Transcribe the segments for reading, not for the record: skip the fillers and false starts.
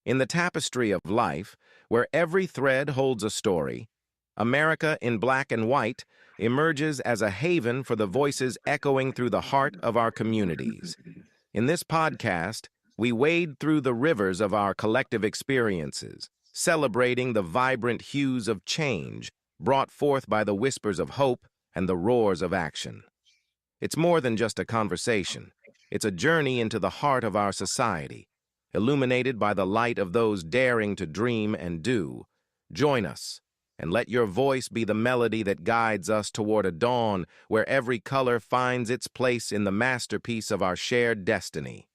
In the tapestry of life, where every thread holds a story, America in Black and White emerges as a haven for the voices echoing through the heart of our communities. In this podcast, we wade through the rivers of our collective experiences, celebrating the vibrant hues of change brought forth by the whispers of hope and the roars of action. It's more than just a conversation. It's a journey into the heart of our society, illuminated by the light of those daring to dream and do. Join us, and let your voice be the melody that guides us toward a dawn where every color finds its place in the masterpiece of our shared destiny.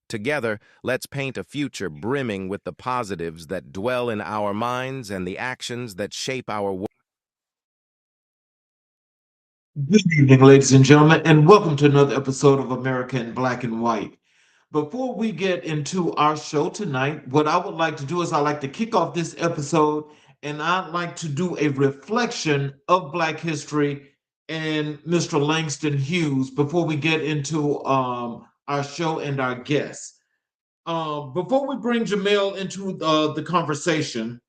Together, let's paint a future brimming with the positives that dwell in our minds and the actions that shape our world. Good evening, ladies and gentlemen, and welcome to another episode of America in Black and White. Before we get into our show tonight, what I would like to do is I like to kick off this episode and I'd like to do a reflection of Black history and Mr. Langston Hughes before we get into our show and our guests. Before we bring Jamel into the conversation,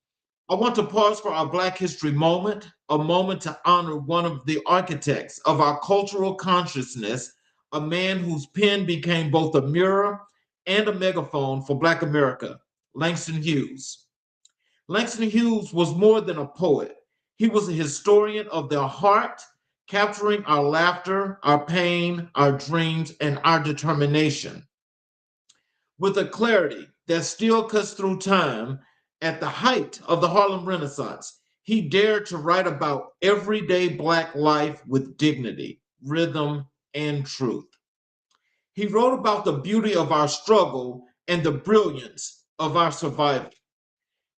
I want to pause for our Black History moment, a moment to honor one of the architects of our cultural consciousness, a man whose pen became both a mirror and a megaphone for Black America, Langston Hughes. Langston Hughes was more than a poet. He was a historian of the heart, capturing our laughter, our pain, our dreams, and our determination. With a clarity that still cuts through time, at the height of the Harlem Renaissance, he dared to write about everyday Black life with dignity, rhythm, and truth. He wrote about the beauty of our struggle and the brilliance of our survival.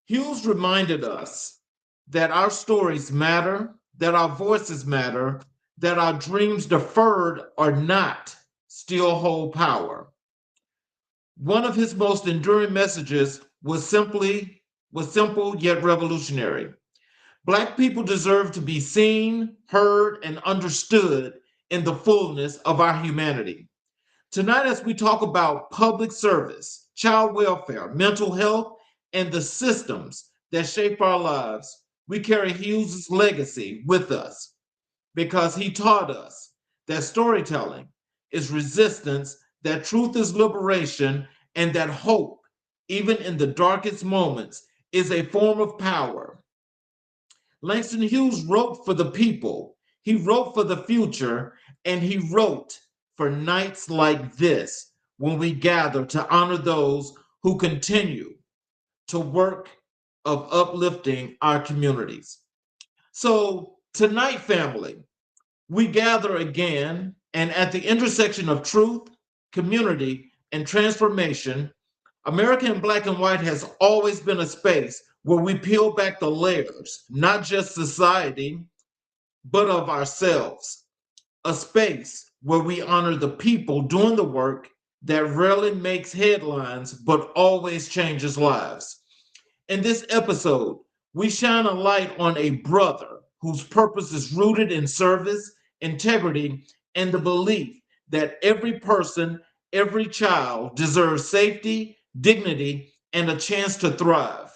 Hughes reminded us that our stories matter, that our voices matter, that our dreams deferred or not still hold power. One of his most enduring messages was simple yet revolutionary. Black people deserve to be seen, heard, and understood in the fullness of our humanity. Tonight, as we talk about public service, child welfare, mental health, and the systems that shape our lives, we carry Hughes' legacy with us because he taught us that storytelling is resistance, that truth is liberation, and that hope, even in the darkest moments, is a form of power. Langston Hughes wrote for the people, he wrote for the future, and he wrote for nights like this when we gather to honor those who continue to work of uplifting our communities. So tonight, family, we gather again, and at the intersection of truth, community, and transformation, America in Black and White has always been a space where we peel back the layers, not just society, but of ourselves. A space where we honor the people doing the work that rarely makes headlines, but always changes lives. In this episode, we shine a light on a brother whose purpose is rooted in service, integrity, and the belief that every person, every child deserves safety, dignity, and a chance to thrive.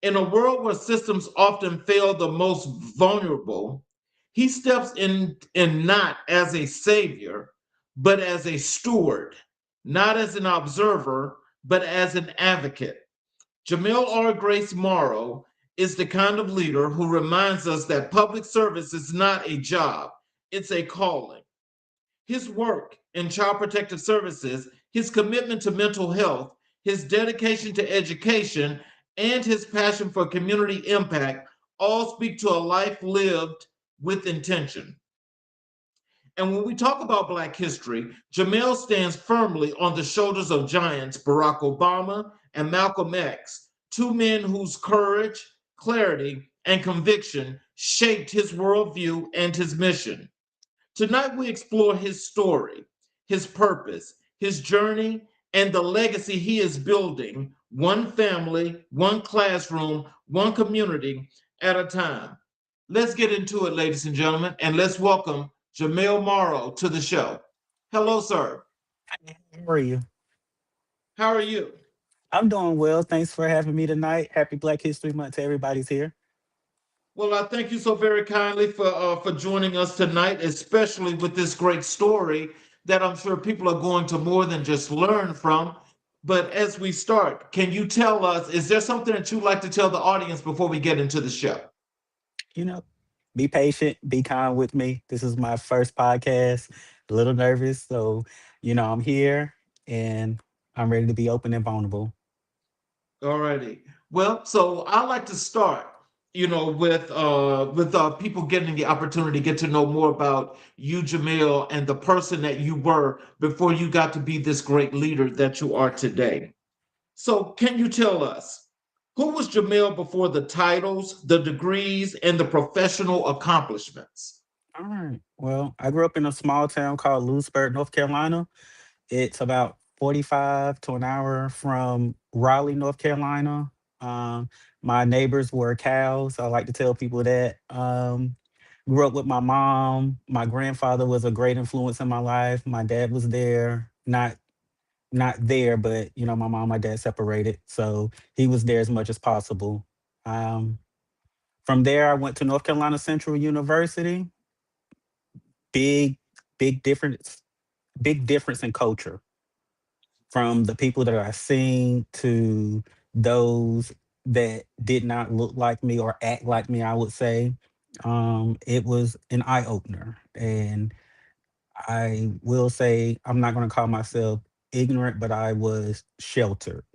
In a world where systems often fail the most vulnerable, he steps in not as a savior, but as a steward, not as an observer, but as an advocate. Jamel R. Grace-Morrow is the kind of leader who reminds us that public service is not a job, it's a calling. His work in child protective services, his commitment to mental health, his dedication to education, and his passion for community impact all speak to a life lived with intention. And when we talk about Black history, Jamel stands firmly on the shoulders of giants Barack Obama and Malcolm X, two men whose courage, clarity, and conviction shaped his worldview and his mission. Tonight, we explore his story, his purpose, his journey, and the legacy he is building, one family, one classroom, one community at a time. Let's get into it, ladies and gentlemen, and let's welcome Jamel Morrow to the show. Hello, sir. How are you? How are you? I'm doing well. Thanks for having me tonight. Happy Black History Month to everybody's here. Well, I thank you so very kindly for joining us tonight, especially with this great story that I'm sure people are going to more than just learn from. But as we start, can you tell us, is there something that you'd like to tell the audience before we get into the show? You know, be patient, be kind with me. This is my first podcast. A little nervous, so I'm here and I'm ready to be open and vulnerable. Alrighty. Well, so I like to start, with people getting the opportunity to get to know more about you, Jamel, and the person that you were before you got to be this great leader that you are today. So, can you tell us who was Jamel before the titles, the degrees, and the professional accomplishments? All right. Well, I grew up in a small town called Lewisburg, North Carolina. It's about 45 to an hour from Raleigh, North Carolina. Um, my neighbors were cows. I like to tell people that. Grew up with my mom. My grandfather was a great influence in my life. My dad was there, not there, but my mom, my dad separated, so he was there as much as possible. Um, from there, I went to North Carolina Central University. Big, big difference. Big difference in culture from the people that I seen to those that did not look like me or act like me, I would say. It was an eye opener. And I will say, I'm not going to call myself ignorant, but I was sheltered.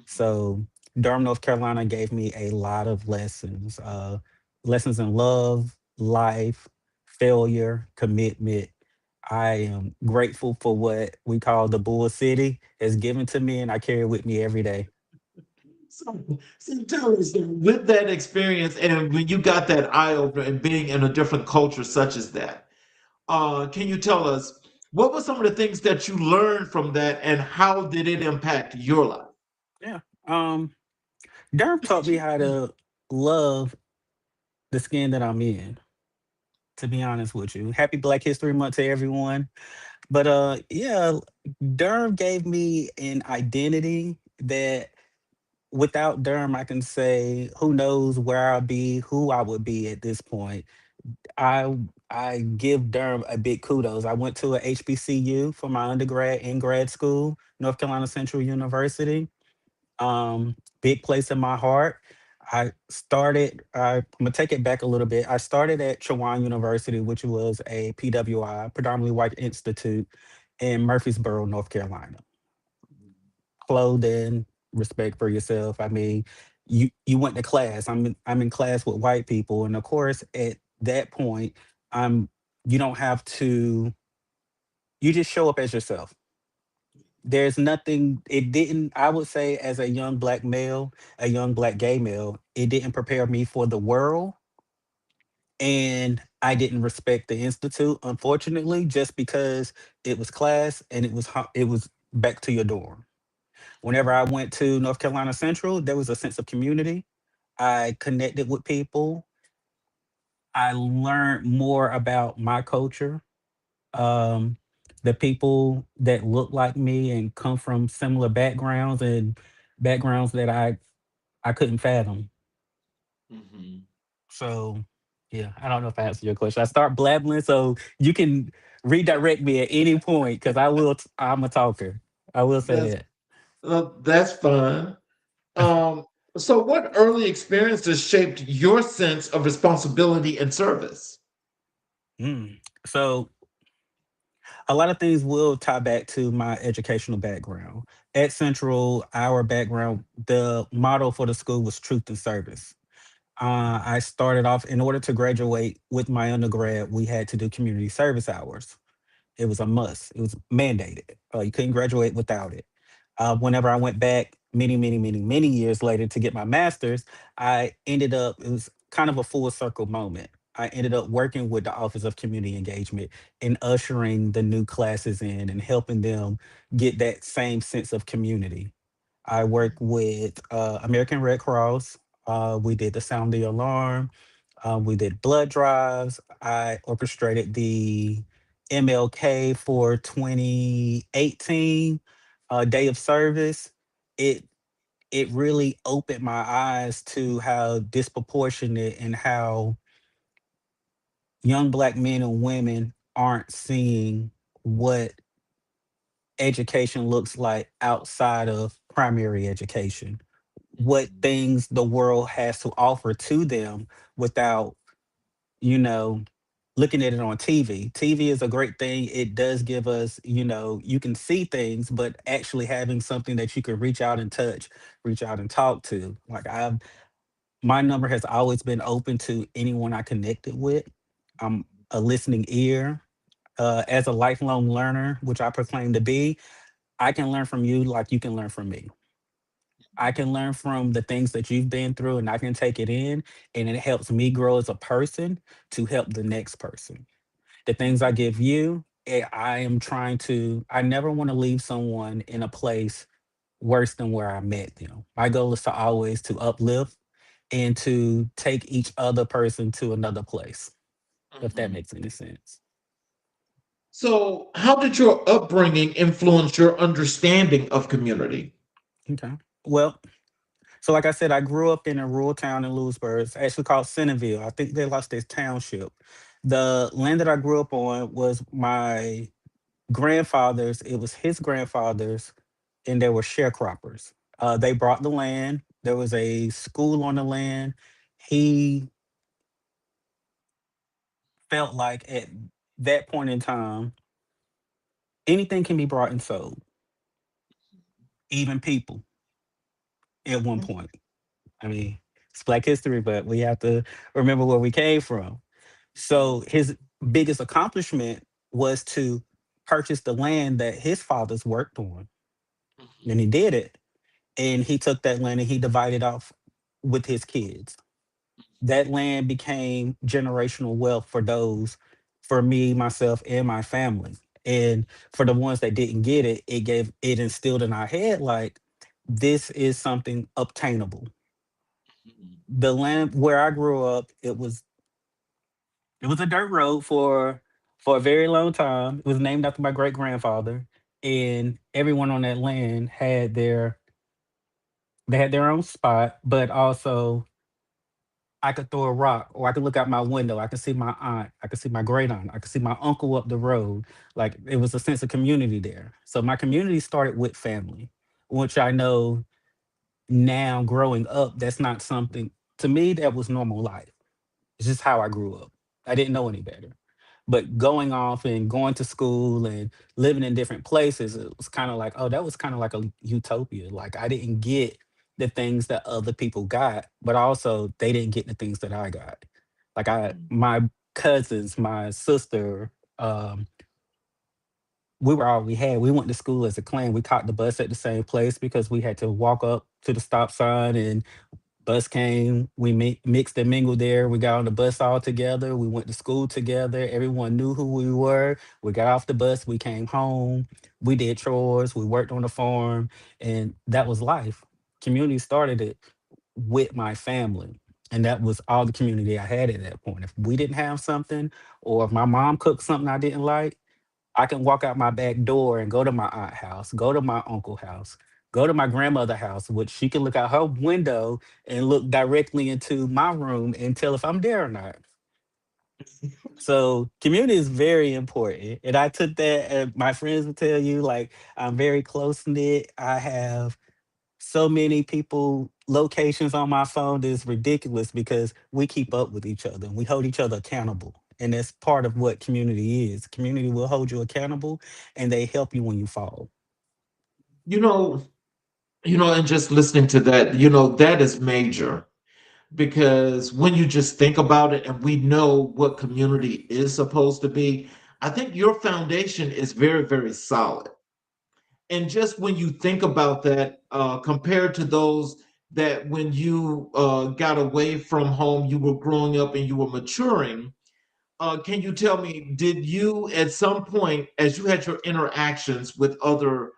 So Durham, North Carolina gave me a lot of lessons, lessons in love, life, failure, commitment. I am grateful for what we call the Bull City has given to me, and I carry it with me every day. So tell us, with that experience and when you got that eye opener and being in a different culture such as that, can you tell us what were some of the things that you learned from that and how did it impact your life? Yeah. Durham taught me how to love the skin that I'm in, to be honest with you. Happy Black History Month to everyone. But yeah, Durham gave me an identity that without Durham, I can say who knows where I'll be, who I would be at this point. I I give Durham a big kudos. I went to a HBCU for my undergrad and grad school, North Carolina Central University. Big place in my heart. I'm gonna take it back a little bit. I started at Chowan University, which was a PWI, predominantly white institute in Murfreesboro, North Carolina. Clothing, respect for yourself. I mean, you went to class. I'm in class with white people, and of course, at that point, I'm you don't have to. You just show up as yourself. There's nothing. It didn't. I would say, as a young black male, a young black gay male, it didn't prepare me for the world, and I didn't respect the institute, unfortunately, just because it was class and it was back to your dorm. Whenever I went to North Carolina Central, there was a sense of community. I connected with people. I learned more about my culture. Um, the people that look like me and come from similar backgrounds and backgrounds that I couldn't fathom. Mhm. So, yeah, I don't know if I answered your question. I start blabbling, so you can redirect me at any point because I'm a talker. I will say That's that. that's fine. Um, so, what early experiences shaped your sense of responsibility and service? So a lot of things will tie back to my educational background. At Central, our background, the motto for the school was truth and service. I started off, in order to graduate with my undergrad, we had to do community service hours. It was a must. It was mandated. You couldn't graduate without it. Whenever I went back many, many, many, many years later to get my master's, I ended up, it was kind of a full circle moment. I ended up working with the Office of Community Engagement and ushering the new classes in and helping them get that same sense of community. I worked with American Red Cross. We did the sound the alarm. We did blood drives. I orchestrated the MLK for 2018 Day of Service. It it really opened my eyes to how disproportionate and how young black men and women aren't seeing what education looks like outside of primary education, what things the world has to offer to them without, you know, looking at it on TV. TV is a great thing. It does give us, you can see things, but actually having something that you can reach out and touch, reach out and talk to. Like my number has always been open to anyone I connected with. I'm a listening ear. As a lifelong learner, which I proclaim to be, I can learn from you like you can learn from me. I can learn from the things that you've been through and I can take it in, and it helps me grow as a person to help the next person. The things I give you, I am trying to, I never want to leave someone in a place worse than where I met them. My goal is to always to uplift and to take each other person to another place, if that Mhm. makes any sense. So, how did your upbringing influence your understanding of community? Okay. Well, so like I said, I grew up in a rural town in Lewisburg. It's actually called Centerville. I think they lost this township. The land that I grew up on was my grandfather's. It was his grandfather's, and they were sharecroppers. They brought the land. There was a school on the land. He felt like at that point in time, anything can be brought and sold, even people at one point. I mean, it's Black history, but we have to remember where we came from. So his biggest accomplishment was to purchase the land that his fathers worked on. And he did it. And he took that land and he divided off with his kids. That land became generational wealth for those, for me, myself, and my family. And for the ones that didn't get it, it instilled in our head like this is something obtainable. The land where I grew up, it was a dirt road for a very long time. It was named after my great grandfather, and everyone on that land had their own spot, but also I could throw a rock or I could look out my window. I could see my aunt. I could see my great aunt. I could see my uncle up the road. Like it was a sense of community there. So my community started with family, which I know now growing up, that's not something to me that was normal life. It's just how I grew up. I didn't know any better. But going off and going to school and living in different places, it was kind of like, oh, that was kind of like a utopia. Like I didn't get the things that other people got, but also they didn't get the things that I got. Like my cousins, my sister, we were all we had. We went to school as a clan. We caught the bus at the same place because we had to walk up to the stop sign and bus came, we mixed and mingled there. We got on the bus all together. We went to school together. Everyone knew who we were. We got off the bus. We came home. We did chores. We worked on the farm. And that was life. Community started it with my family. And that was all the community I had at that point. If we didn't have something, or if my mom cooked something I didn't like, I can walk out my back door and go to my aunt house, go to my uncle house, go to my grandmother house, which she can look out her window and look directly into my room and tell if I'm there or not. So community is very important. And I took that, my friends will tell you, like, I'm very close knit. I have so many people locations on my phone that is ridiculous because we keep up with each other and we hold each other accountable. And that's part of what community is. Community will hold you accountable and they help you when you fall. You know, and just listening to that, that is major because when you just think about it and we know what community is supposed to be, I think your foundation is very, very solid. And just when you think about that, compared to those that when you got away from home, you were growing up and you were maturing, can you tell me, did you at some point, as you had your interactions with other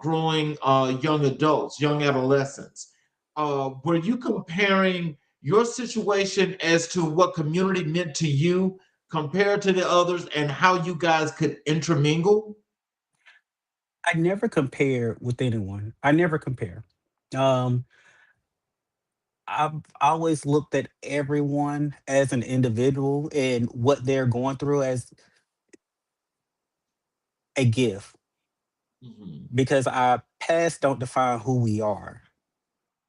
growing young adults, young adolescents, were you comparing your situation as to what community meant to you compared to the others and how you guys could intermingle? I never compare with anyone. I never compare. Um, I've always looked at everyone as an individual and what they're going through as a gift Hmm. because our past don't define who we are.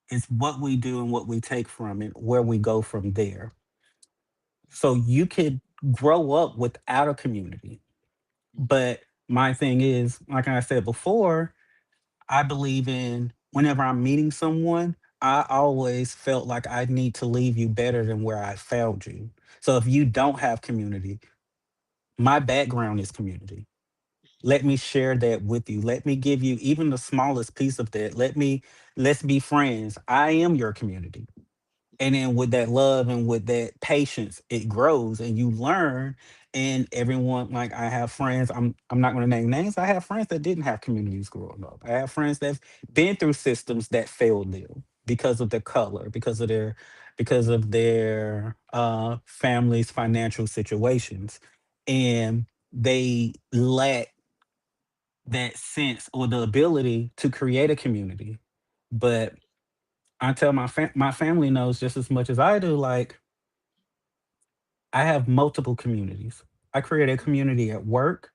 It's what we do and what we take from it, where we go from there. So you could grow up without a community. But my thing is, like I said before, I believe in whenever I'm meeting someone, I always felt like I need to leave you better than where I found you. So if you don't have community, my background is community. Let me share that with you. Let me give you even the smallest piece of that. Let's be friends. I am your community. And then with that love and with that patience, it grows and you learn. And everyone, like I have friends, I'm not going to name names. I have friends that didn't have communities growing up. I have friends that've been through systems that failed them because of their color, because of their family's financial situations, and they lack that sense or the ability to create a community. But I tell my family knows just as much as I do. Like I have multiple communities. I create a community at work.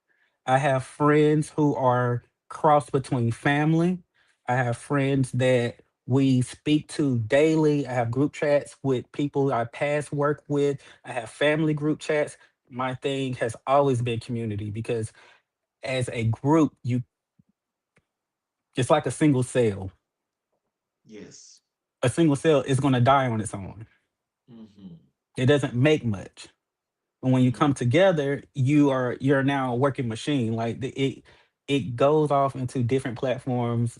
I have friends who are crossed between family. I have friends that we speak to daily. I have group chats with people I past work with. I have family group chats. My thing has always been community because as a group, you it's like a single cell. Yes. A single cell is going to die on its own. Hmm. It doesn't make much. And when you come together, you're now a working machine. Like it goes off into different platforms.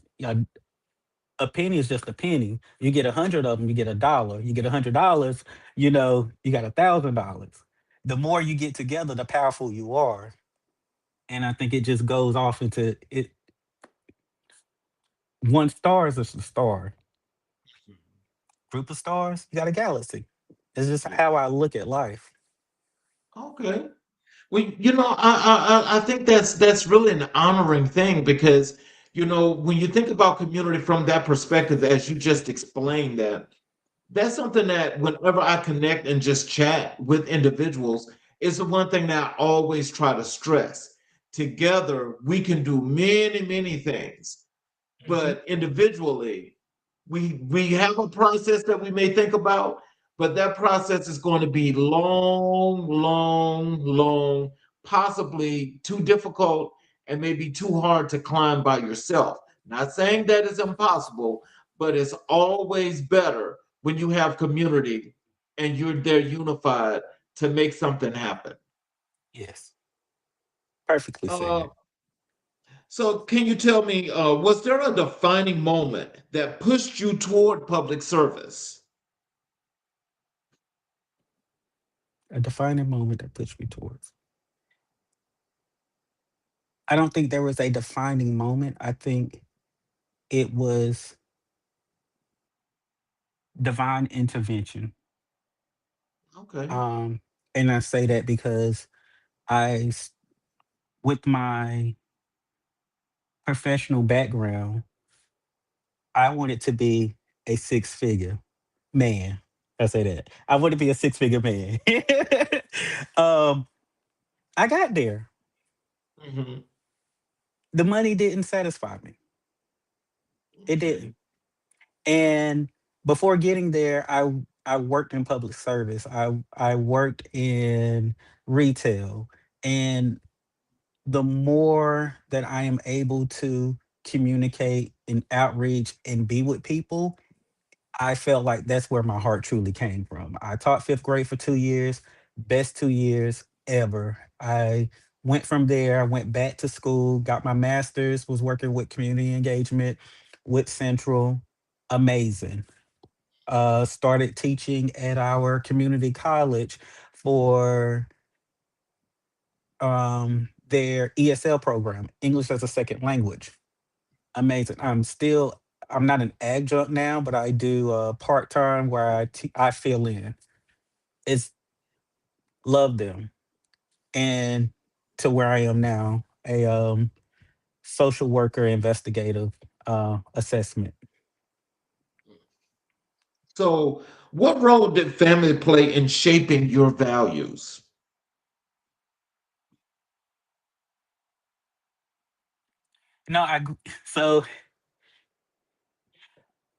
A penny is just a penny. You get 100 of them, you get $1. You get $100, you got $1,000. The more you get together, the powerful you are. And I think it just goes off into it. One star is just a star. Group of stars, you got a galaxy. It's just Yeah. how I look at life. Okay. Well, I think that's really an honoring thing because, when you think about community from that perspective, as you just explained that, that's something that whenever I connect and just chat with individuals, is the one thing that I always try to stress. Together, we can do many, many things, Mhm. but individually we have a process that we may think about, but that process is going to be long, long, long, possibly too difficult and maybe too hard to climb by yourself. Not saying that it's impossible, but it's always better when you have community and you're there unified to make something happen. Yes. Perfectly uh, said. So, can you tell me, was there a defining moment that pushed you toward public service? A defining moment that pushed me towards. I don't think there was a defining moment. I think it was divine intervention. Okay. Um, and I say that because I, s- with my professional background, I wanted to be a six figure man. I say that. I want to be a six-figure man. um, I got there. Hmm. The money didn't satisfy me. It Okay. didn't. And before getting there, I worked in public service. I worked in retail. And the more that I am able to communicate and outreach and be with people, I felt like that's where my heart truly came from. I taught fifth grade for 2 years, best 2 years ever. I went from there, I went back to school, got my master's, was working with community engagement with Central. Amazing. Started teaching at our community college for their ESL program, English as a Second Language. Amazing. I'm not an adjunct now, but I do part time where I fill in. It's love them, and to where I am now, a social worker investigative assessment. So, what role did family play in shaping your values? No, so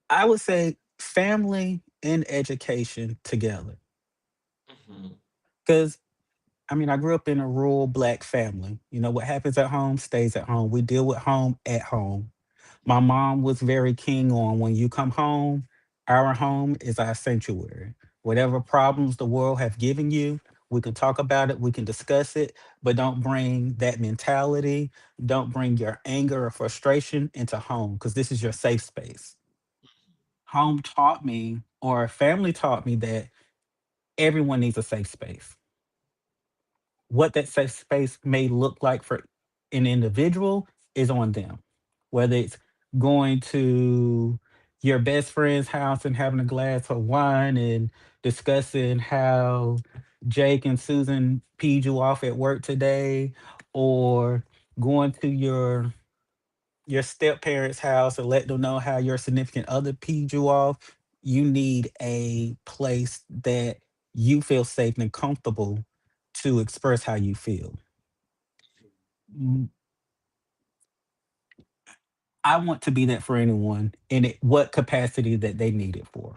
I would say family and education together. Mhm. Because I mean, I grew up in a rural black family. You know, what happens at home stays at home. We deal with home at home. My mom was very keen on when you come home, our home is our sanctuary. Whatever problems the world have given you, we can talk about it, we can discuss it, but don't bring that mentality, don't bring your anger or frustration into home because this is your safe space. Home taught me, or family taught me, that everyone needs a safe space. What that safe space may look like for an individual is on them. Whether it's going to your best friend's house and having a glass of wine and discussing how Jake and Susan peed you off at work today, or going to your step parents' house and let them know how your significant other peed you off. You need a place that you feel safe and comfortable to express how you feel. Mm, I want to be that for anyone in what capacity that they need it for.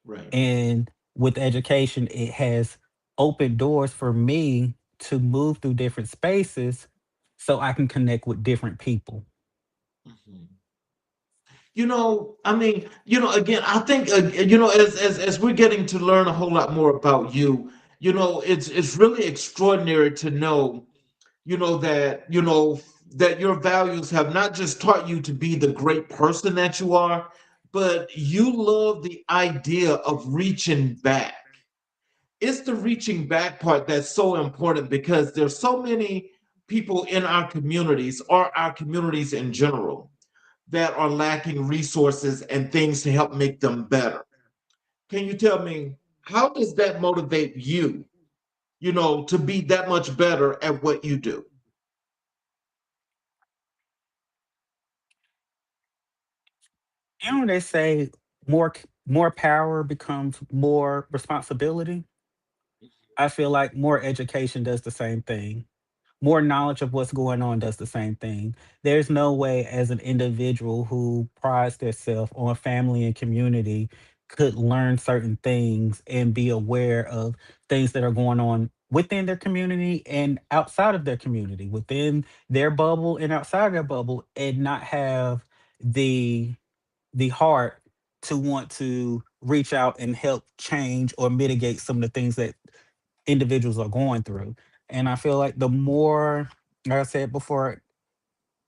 Right. And with education, it has opened doors for me to move through different spaces so I can connect with different people. Mhm. I mean, again, I think, as we're getting to learn a whole lot more about you, it's really extraordinary to know, that your values have not just taught you to be the great person that you are, but you love the idea of reaching back. It's the reaching back part that's so important because there's so many people in our communities or our communities in general that are lacking resources and things to help make them better. Can you tell me how does that motivate you, to be that much better at what you do? You know, they say more power becomes more responsibility. I feel like more education does the same thing. More knowledge of what's going on does the same thing. There's no way as an individual who prides themselves on family and community could learn certain things and be aware of things that are going on within their community and outside of their community, within their bubble and outside their bubble, and not have the heart to want to reach out and help change or mitigate some of the things that individuals are going through. And I feel like the more, like I said before,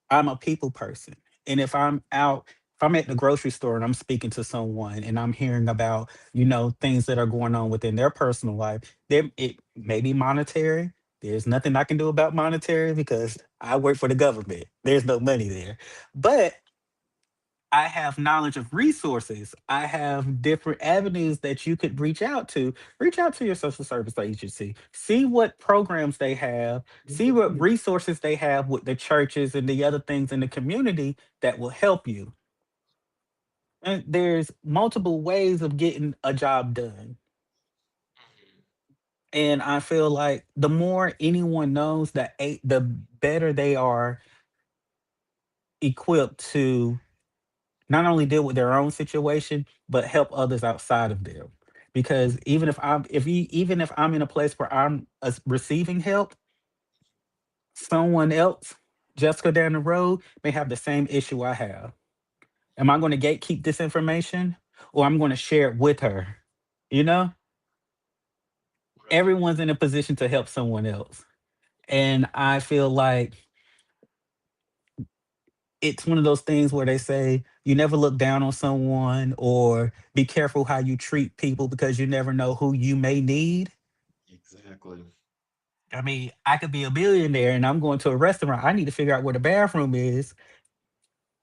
I'm a people person. And if I'm at the grocery store and I'm speaking to someone and I'm hearing about, things that are going on within their personal life, it may be monetary. There's nothing I can do about monetary because I work for the government. There's no money there. But I have knowledge of resources. I have different avenues that you could reach out to. Reach out to your social service agency. See what programs they have. See what resources they have with the churches and the other things in the community that will help you. And there's multiple ways of getting a job done. And I feel like the more anyone knows, the better they are equipped to not only deal with their own situation, but help others outside of them. Because even if I'm in a place where I'm receiving help, someone else, Jessica down the road, may have the same issue I have. Am I going to gatekeep this information, or I'm going to share it with her? You know, everyone's in a position to help someone else, and I feel like it's one of those things where they say you never look down on someone or be careful how you treat people because you never know who you may need. Exactly. I mean, I could be a billionaire and I'm going to a restaurant. I need to figure out where the bathroom is.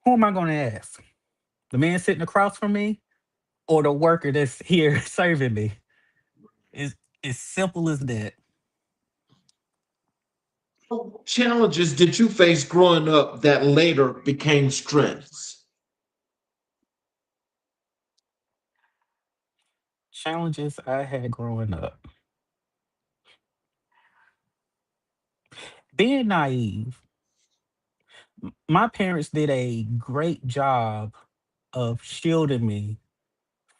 Who am I going to ask? The man sitting across from me or the worker that's here serving me? It's as simple as that. What challenges did you face growing up that later became strengths? Challenges I had growing up. Being naive, my parents did a great job of shielding me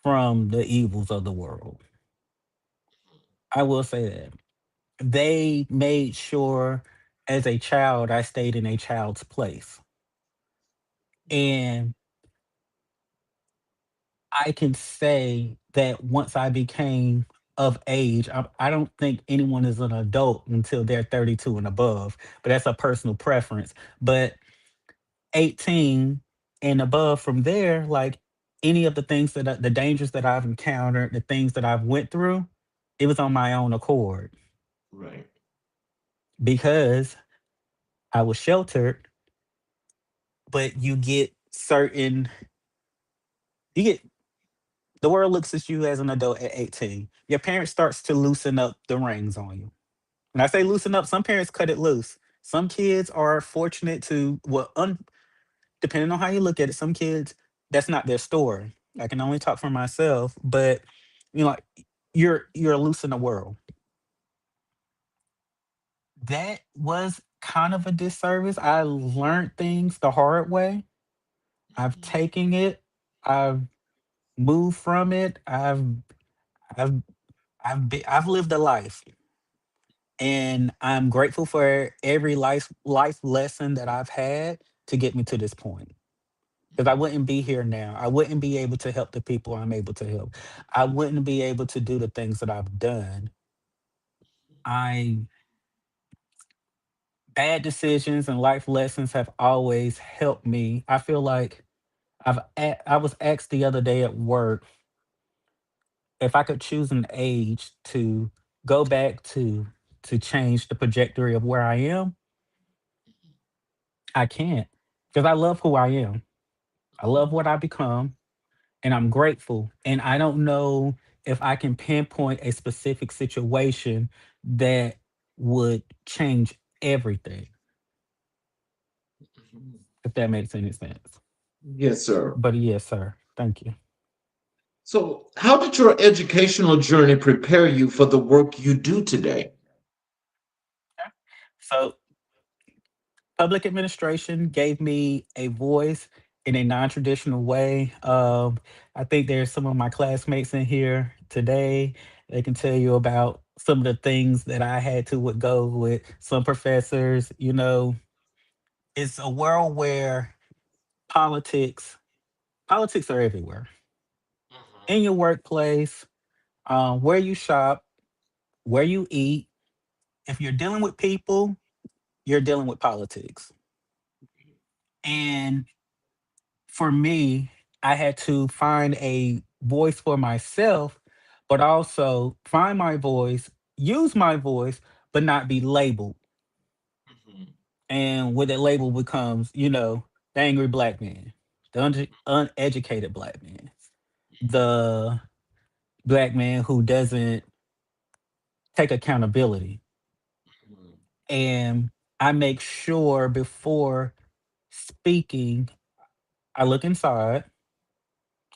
from the evils of the world. I will say that. They made sure as a child I stayed in a child's place. And I can say that once I became of age, I don't think anyone is an adult until they're 32 and above, but that's a personal preference. But 18 and above from there, like any of the things the dangers that I've encountered, the things that I've went through, it was on my own accord Right. because I was sheltered, but you get the world looks at you as an adult at 18. Your parent starts to loosen up the reins on you. When I say loosen up, some parents cut it loose. Some kids are fortunate to, well, depending on how you look at it, some kids, that's not their story. I can only talk for myself, but like you're loose in the world. That was kind of a disservice. I learned things the hard way. I've taken it. I've moved from it. I've I've lived a life, and I'm grateful for every life lesson that I've had to get me to this point. Because I wouldn't be here now. I wouldn't be able to help the people I'm able to help. I wouldn't be able to do the things that I've done. I Bad decisions and life lessons have always helped me. I feel like I was asked the other day at work if I could choose an age to go back to change the trajectory of where I am. I can't, because I love who I am. I love what I become, and I'm grateful. And I don't know if I can pinpoint a specific situation that would change everything, Mhm. if that makes any sense. Yes, sir. But yes, sir. Thank you. So, how did your educational journey prepare you for the work you do today? Okay. So, public administration gave me a voice in a non-traditional way. I think there's some of my classmates in here today. They can tell you about some of the things that I had to would go with some professors. It's a world where politics politics are everywhere, in your workplace, where you shop, where you eat. If you're dealing with people, you're dealing with politics. And for me, I had to find a voice for myself, but also find my voice, use my voice, but not be labeled. Mhm. And where that label becomes, the angry black man, the uneducated black man, the black man who doesn't take accountability. Mhm. And I make sure before speaking, I look inside.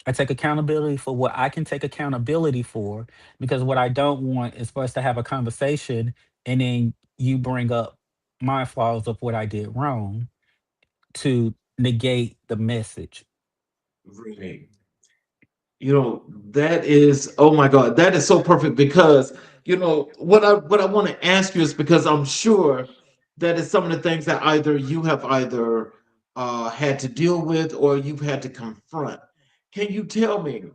I take accountability for what I can take accountability for, because what I don't want is for us to have a conversation and then you bring up my flaws of what I did wrong to negate the message. Really? That is, oh my God, that is so perfect because, what I want to ask you is because I'm sure that is some of the things that either you have either had to deal with or you've had to confront. Can you tell me,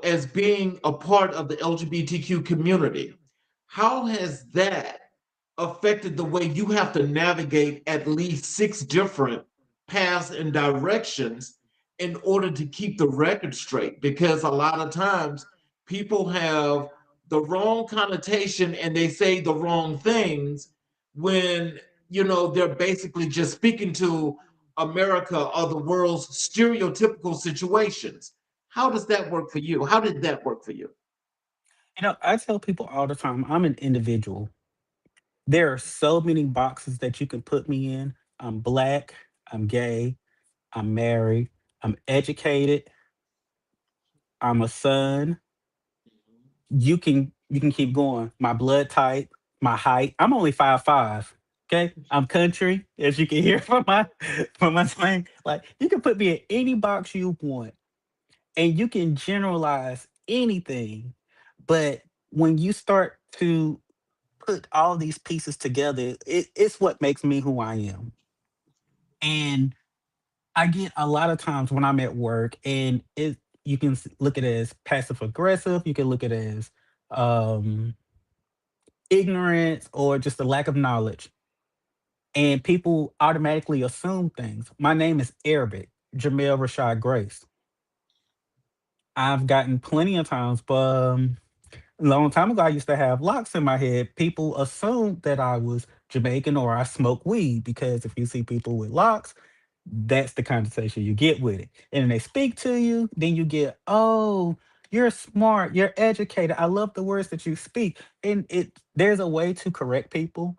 as being a part of the LGBTQ community, how has that affected the way you have to navigate at least six different paths and directions in order to keep the record straight? Because a lot of times people have the wrong connotation and they say the wrong things when they're basically just speaking to America or the world's stereotypical situations. How does that work for you? How did that work for you? I tell people all the time, I'm an individual. There are so many boxes that you can put me in. I'm black, I'm gay, I'm married, I'm educated, I'm a son, you can keep going. My blood type, my height. I'm only 5'5". Okay, I'm country, as you can hear from my slang. Like you can put me in any box you want, and you can generalize anything. But when you start to put all these pieces together, it's what makes me who I am. And I get a lot of times when I'm at work, and you can look at it as passive aggressive. You can look at it as um, ignorance or just a lack of knowledge, and people automatically assume things. My name is Arabic, Jamel Rashad Grace. I've gotten plenty of times, but a long time ago, I used to have locks in my head. People assumed that I was Jamaican or I smoke weed because if you see people with locks, that's the conversation you get with it. And then they speak to you, then you get, oh, you're smart, you're educated. I love the words that you speak. And there's a way to correct people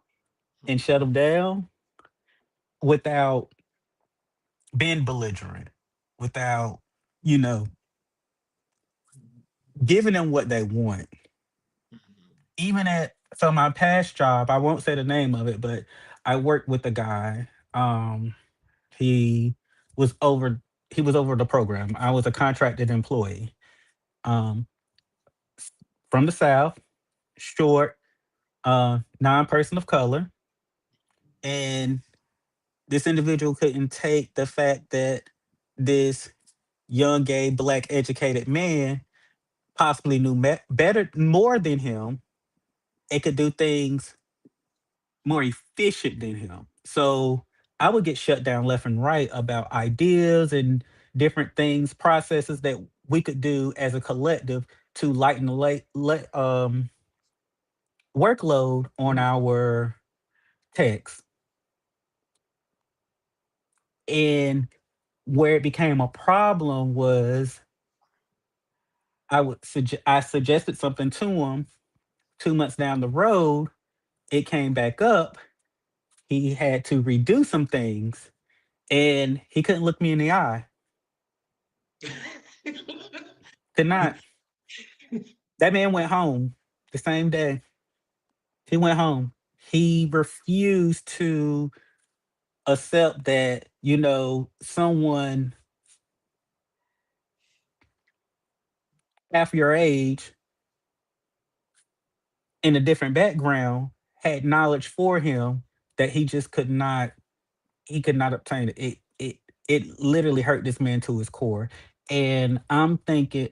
and shut them down without being belligerent, without, you know, giving them what they want. Even at so my past job, I won't say the name of it, but I worked with a guy. He was over he was over the program. I was a contracted employee. Um, from the South, short, non-person of color, and this individual couldn't take the fact that this young, gay, black, educated man possibly knew better, more than him, and could do things more efficient than him. So I would get shut down left and right about ideas and different things, processes that we could do as a collective to lighten the workload on our techs. And where it became a problem was I suggested something to him. 2 months down the road, it came back up. He had to redo some things, and he couldn't look me in the eye. Could not. That man went home the same day. He went home. He refused to accept that, someone half your age in a different background had knowledge for him that he could not obtain it. It literally hurt this man to his core. And I'm thinking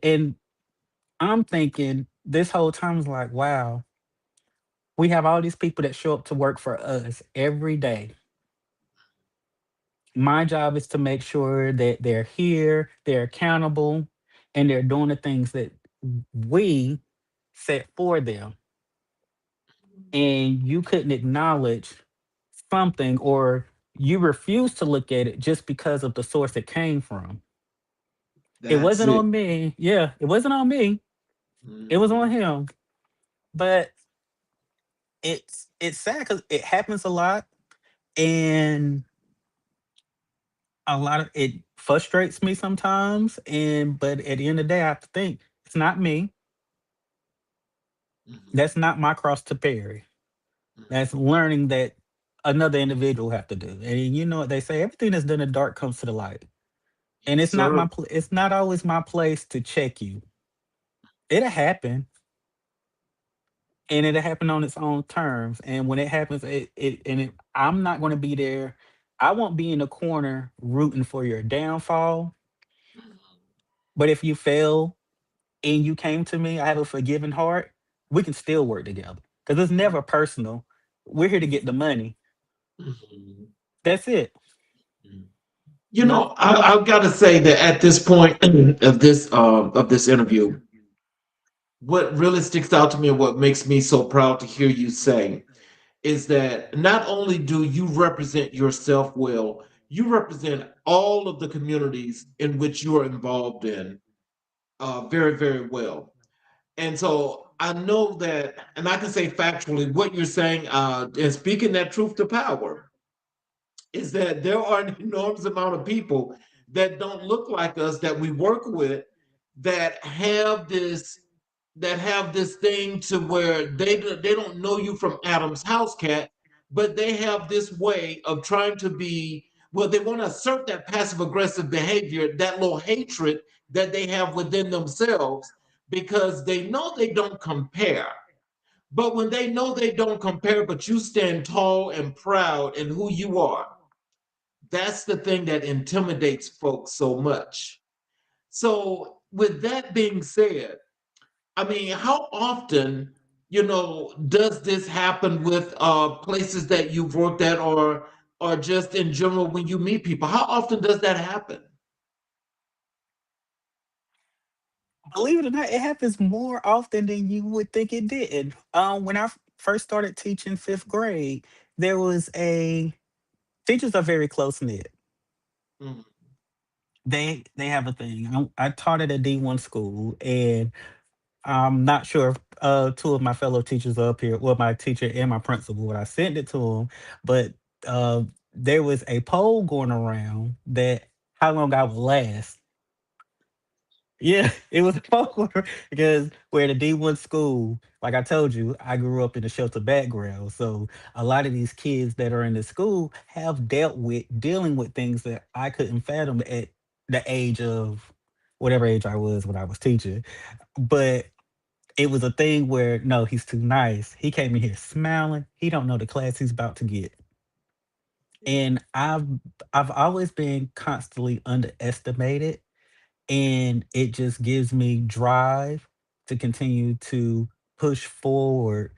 this whole time is like, wow, we have all these people that show up to work for us every day. My job is to make sure that they're here, they're accountable, and they're doing the things that we set for them. And you couldn't acknowledge something, or you refuse to look at it just because of the source it came from. It That's wasn't it. on me. Yeah, it wasn't on me. It was on Mhm. him. But it's sad because it happens a lot, and a lot of it frustrates me sometimes. But at the end of the day, I have to think it's not me. Mhm. That's not my cross to bear. That's learning that another individual have to do. And you know what they say: everything that's done in the dark comes to the light. And Yes, sir. it's not always my place to check you. It'll happen, and it'll happen on its own terms. And when it happens, I'm not going to be there. I won't be in the corner rooting for your downfall. But if you fail and you came to me, I have a forgiving heart. We can still work together because it's never personal. We're here to get the money. Mhm. That's it. You But know, I've got to say that at this point of this interview, what really sticks out to me and what makes me so proud to hear you say is that not only do you represent yourself well, you represent all of the communities in which you are involved in very, very well. And so I know that, and I can say factually, what you're saying, and speaking that truth to power, is that there are an enormous amount of people that don't look like us that we work with that have this. that have this thing to where they don't know you from Adam's house cat, but they have this way of trying to be, well, they want to assert that passive aggressive behavior, that little hatred that they have within themselves, because they know they don't compare. But when they know they don't compare, but you stand tall and proud in who you are, that's the thing that intimidates folks so much. So, with that being said, I mean, how often, does this happen with places that you've worked at, or just in general when you meet people? How often does that happen? Believe it or not, it happens more often than you would think it did. When I first started teaching fifth grade, there was a teachers are very close knit. Mhm. They have a thing. I taught at a D1 school, and I'm not sure if two of my fellow teachers are up here, well, my teacher and my principal, when I sent it to them, but uh, there was a poll going around that how long I would last. Yeah, it was a poll because we're at a D1 school. Like I told you, I grew up in a shelter background. So a lot of these kids that are in the school have dealing with things that I couldn't fathom at the age of whatever age I was when I was teaching. But it was a thing where no, he's too nice. He came in here smiling. He don't know the class he's about to get. And I've always been constantly underestimated, and it just gives me drive to continue to push forward,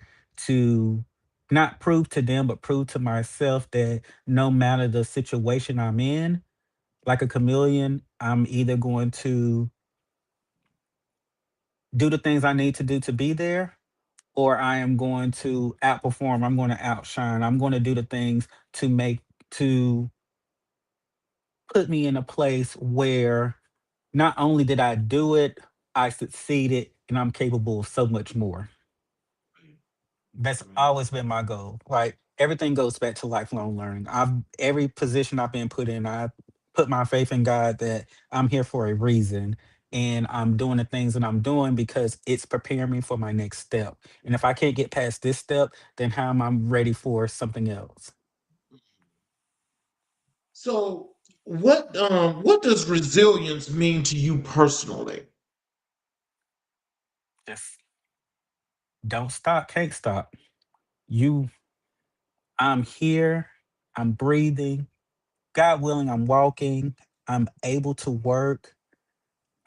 to not prove to them but prove to myself that no matter the situation I'm in, like a chameleon, I'm either going to do the things I need to do to be there, or I am going to outperform. I'm going to outshine. I'm going to do the things to put me in a place where not only did I do it, I succeeded, and I'm capable of so much more. Right, That's right. always been my goal. Like everything goes back to lifelong learning. I've every position I've been put in, I put my faith in God that I'm here for a reason, and I'm doing the things that I'm doing because it's preparing me for my next step. And if I can't get past this step, then how am I ready for something else? So, what does resilience mean to you personally? Just don't stop, can't stop. You I'm here, I'm breathing. God willing, I'm walking. I'm able to work.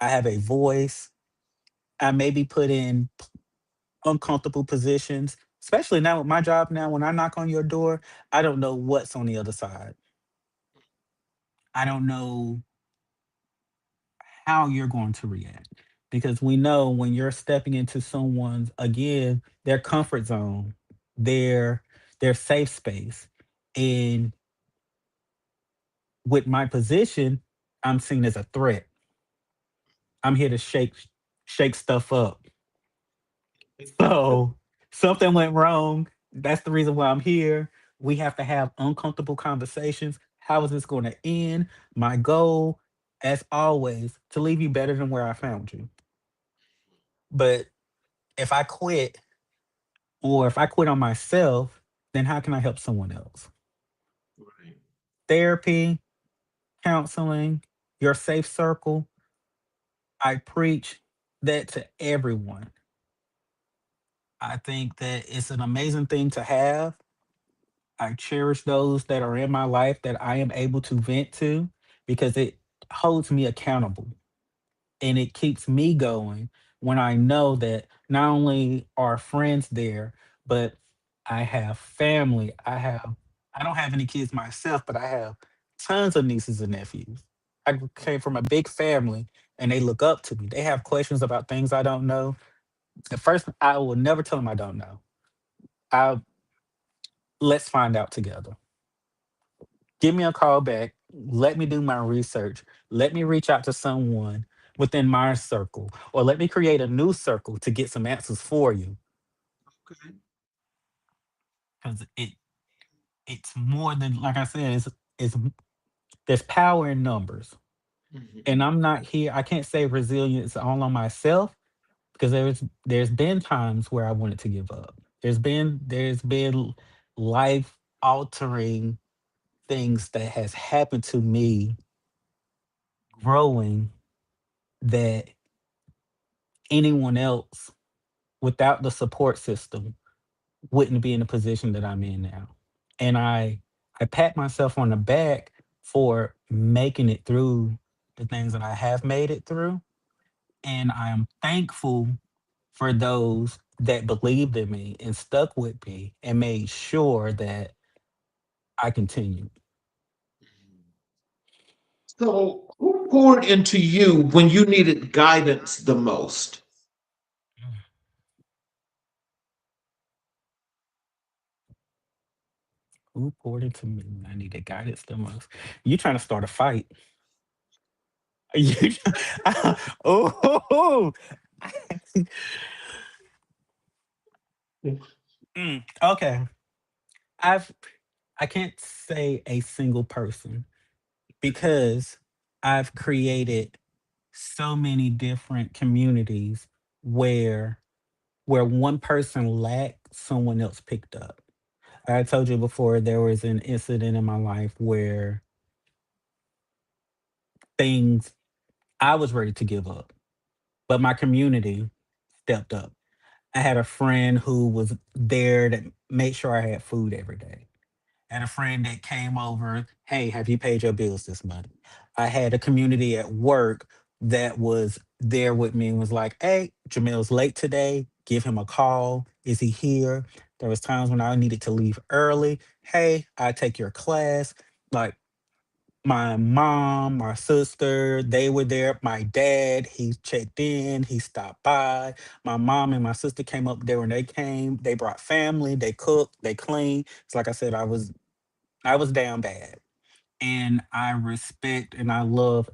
I have a voice. I may be put in uncomfortable positions, especially now with my job. Now, when I knock on your door, I don't know what's on the other side. I don't know how you're going to react because we know when you're stepping into someone's, again, their comfort zone, their their safe space. And with my position, I'm seen as a threat. I'm here to shake stuff up. So something went wrong. That's the reason why I'm here. We have to have uncomfortable conversations. How is this going to end? My goal, as always, to leave you better than where I found you. But if I quit, or if I quit on myself, then how can I help someone else? Right. Therapy, counseling, your safe circle. I preach that to everyone. I think that it's an amazing thing to have. I cherish those that are in my life that I am able to vent to because it holds me accountable and it keeps me going when I know that not only are friends there, but I have family. I don't have any kids myself, but I have tons of nieces and nephews. I came from a big family and they look up to me. They have questions about things I don't know. The first I will never tell them I don't know. I Let's find out together. Give me a call back. Let me do my research. Let me reach out to someone within my circle, or let me create a new circle to get some answers for you. Okay. Because it's more than like I said. It's there's power in numbers, Mhm. and I'm not here. I can't say resilience all on myself. because there's been times where I wanted to give up. There's been life altering things that has happened to me growing that anyone else without the support system wouldn't be in the position that I'm in now. And I pat myself on the back for making it through the things that I have made it through. And I am thankful for those that believed in me and stuck with me and made sure that I continued. So, who poured into you when you needed guidance the most? Who poured into me when I needed guidance the most? You trying to start a fight? You, oh, okay. I've I can't say a single person because I've created so many different communities where one person lacked, someone else picked up. I told you before there was an incident in my life where things I was ready to give up, but my community stepped up. I had a friend who was there that made sure I had food every day. I had a friend that came over, hey, have you paid your bills this month? I had a community at work that was there with me and was like, hey, Jamel's late today. Give him a call. Is he here? There was times when I needed to leave early. Hey, I take your class. Like my mom, my sister, they were there. My dad, he checked in, he stopped by. My mom and my sister came up there when they came. They brought family, they cooked, they cleaned. It's like I said, I was down bad. And I respect and I love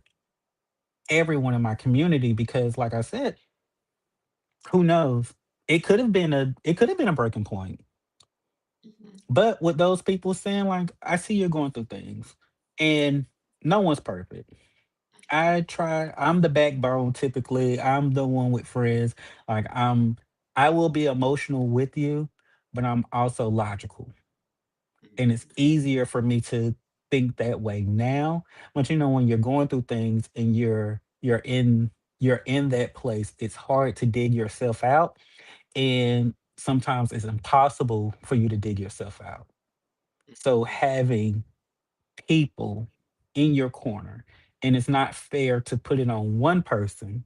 everyone in my community because like I said, who knows? It could have been a breaking point. But with those people saying like I see you're going through things and no one's perfect. I'm the backbone typically. I'm the one with friends. Like I will be emotional with you, but I'm also logical. And it's easier for me to think that way now. But when you're going through things and you're in that place, it's hard to dig yourself out. And sometimes it's impossible for you to dig yourself out. So having people in your corner, and it's not fair to put it on one person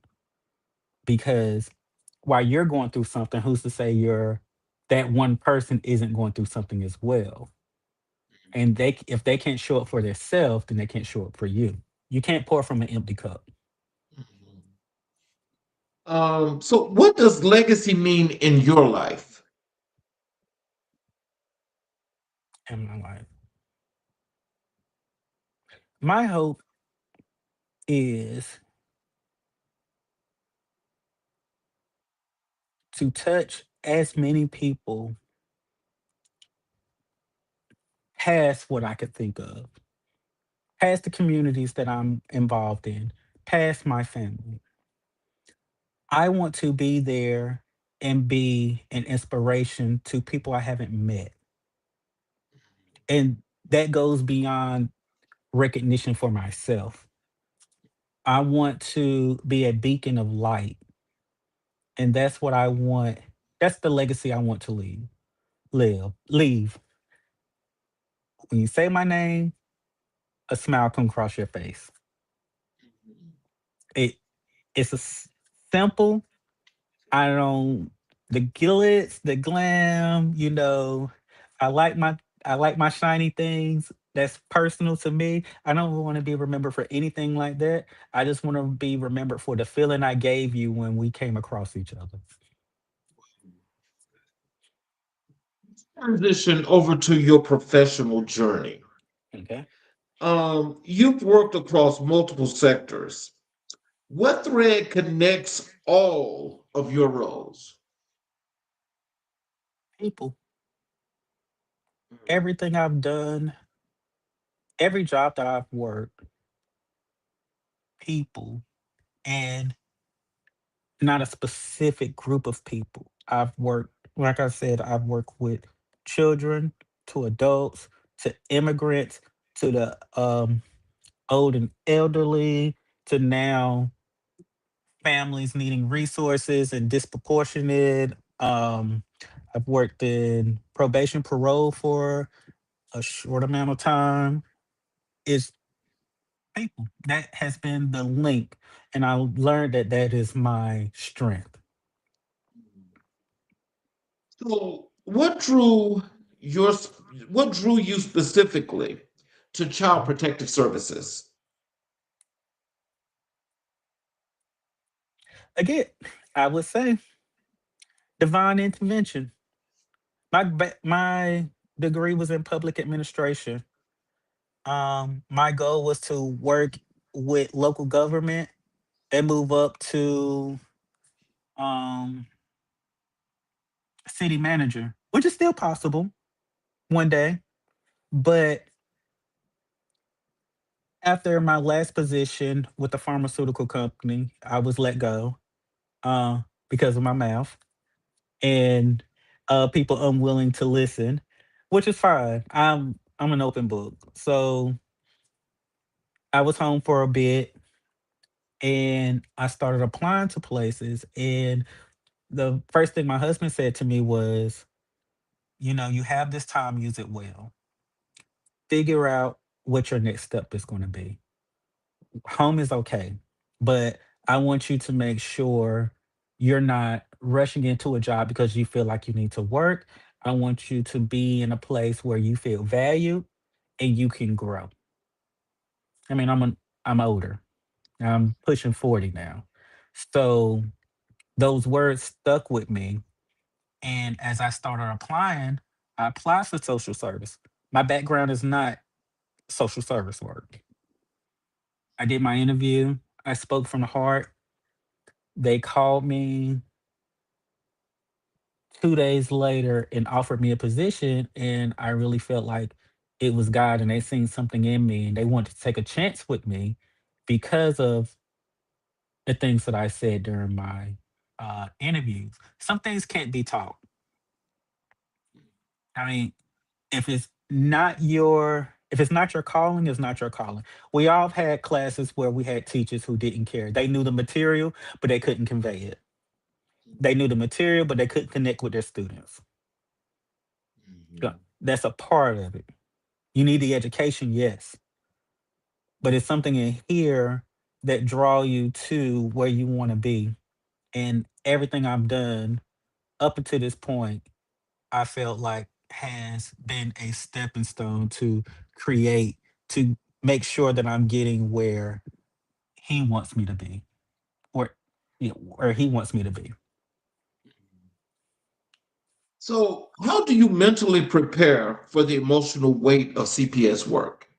because while you're going through something, who's to say that one person isn't going through something as well? And if they can't show up for themselves, then they can't show up for you. You can't pour from an empty cup So, what does legacy mean in your life? in my life. My hope is to touch as many people past what I could think of, past the communities that I'm involved in, past my family. I want to be there and be an inspiration to people I haven't met. And that goes beyond recognition for myself. I want to be a beacon of light. And that's what I want. That's the legacy I want to leave. When you say my name, a smile come across your face. It it's simple. I don't the glitz, the glam, I like my shiny things. That's personal to me. I don't want to be remembered for anything like that. I just want to be remembered for the feeling I gave you when we came across each other. Transition over to your professional journey. Okay. You've worked across multiple sectors. What thread connects all of your roles? People. Everything I've done, every job that I've worked, people. And not a specific group of people. I've worked, like I said, I've worked with children to adults to immigrants to the old and elderly to now families needing resources and disproportionate. I've worked in probation parole for a short amount of time. It's people. That has been the link. And I learned that that is my strength. So, your what drew you specifically to Child Protective Services? Again, I would say divine intervention. My degree was in public administration. My goal was to work with local government and move up to um, city manager, which is still possible one day. But after my last position with the pharmaceutical company, I was let go uh, because of my mouth and people unwilling to listen, which is fine. I'm an open book, so I was home for a bit and I started applying to places. And the first thing my husband said to me was, you have this time, use it well. Figure out what your next step is going to be. Home is okay, but I want you to make sure you're not rushing into a job because you feel like you need to work. I want you to be in a place where you feel valued and you can grow. I mean, I'm older. I'm pushing 40 now. So those words stuck with me. And as I started applying, I applied for social service. My background is not social service work. I did my interview. I spoke from the heart. They called me 2 days later and offered me a position. And I really felt like it was God and they seen something in me and they wanted to take a chance with me because of the things that I said during my interviews. Some things can't be taught. I mean, if it's not your calling, it's not your calling. We all had classes where we had teachers who didn't care. They knew the material, but they couldn't convey it. They knew the material, but they couldn't connect with their students. Yeah, Mhm. that's a part of it. You need the education, yes, but it's something in here that draw you to where you want to be. And everything I've done up until this point, I felt like has been a stepping stone to create, to make sure that I'm getting where he wants me to be, or where he wants me to be. So, how do you mentally prepare for the emotional weight of CPS work?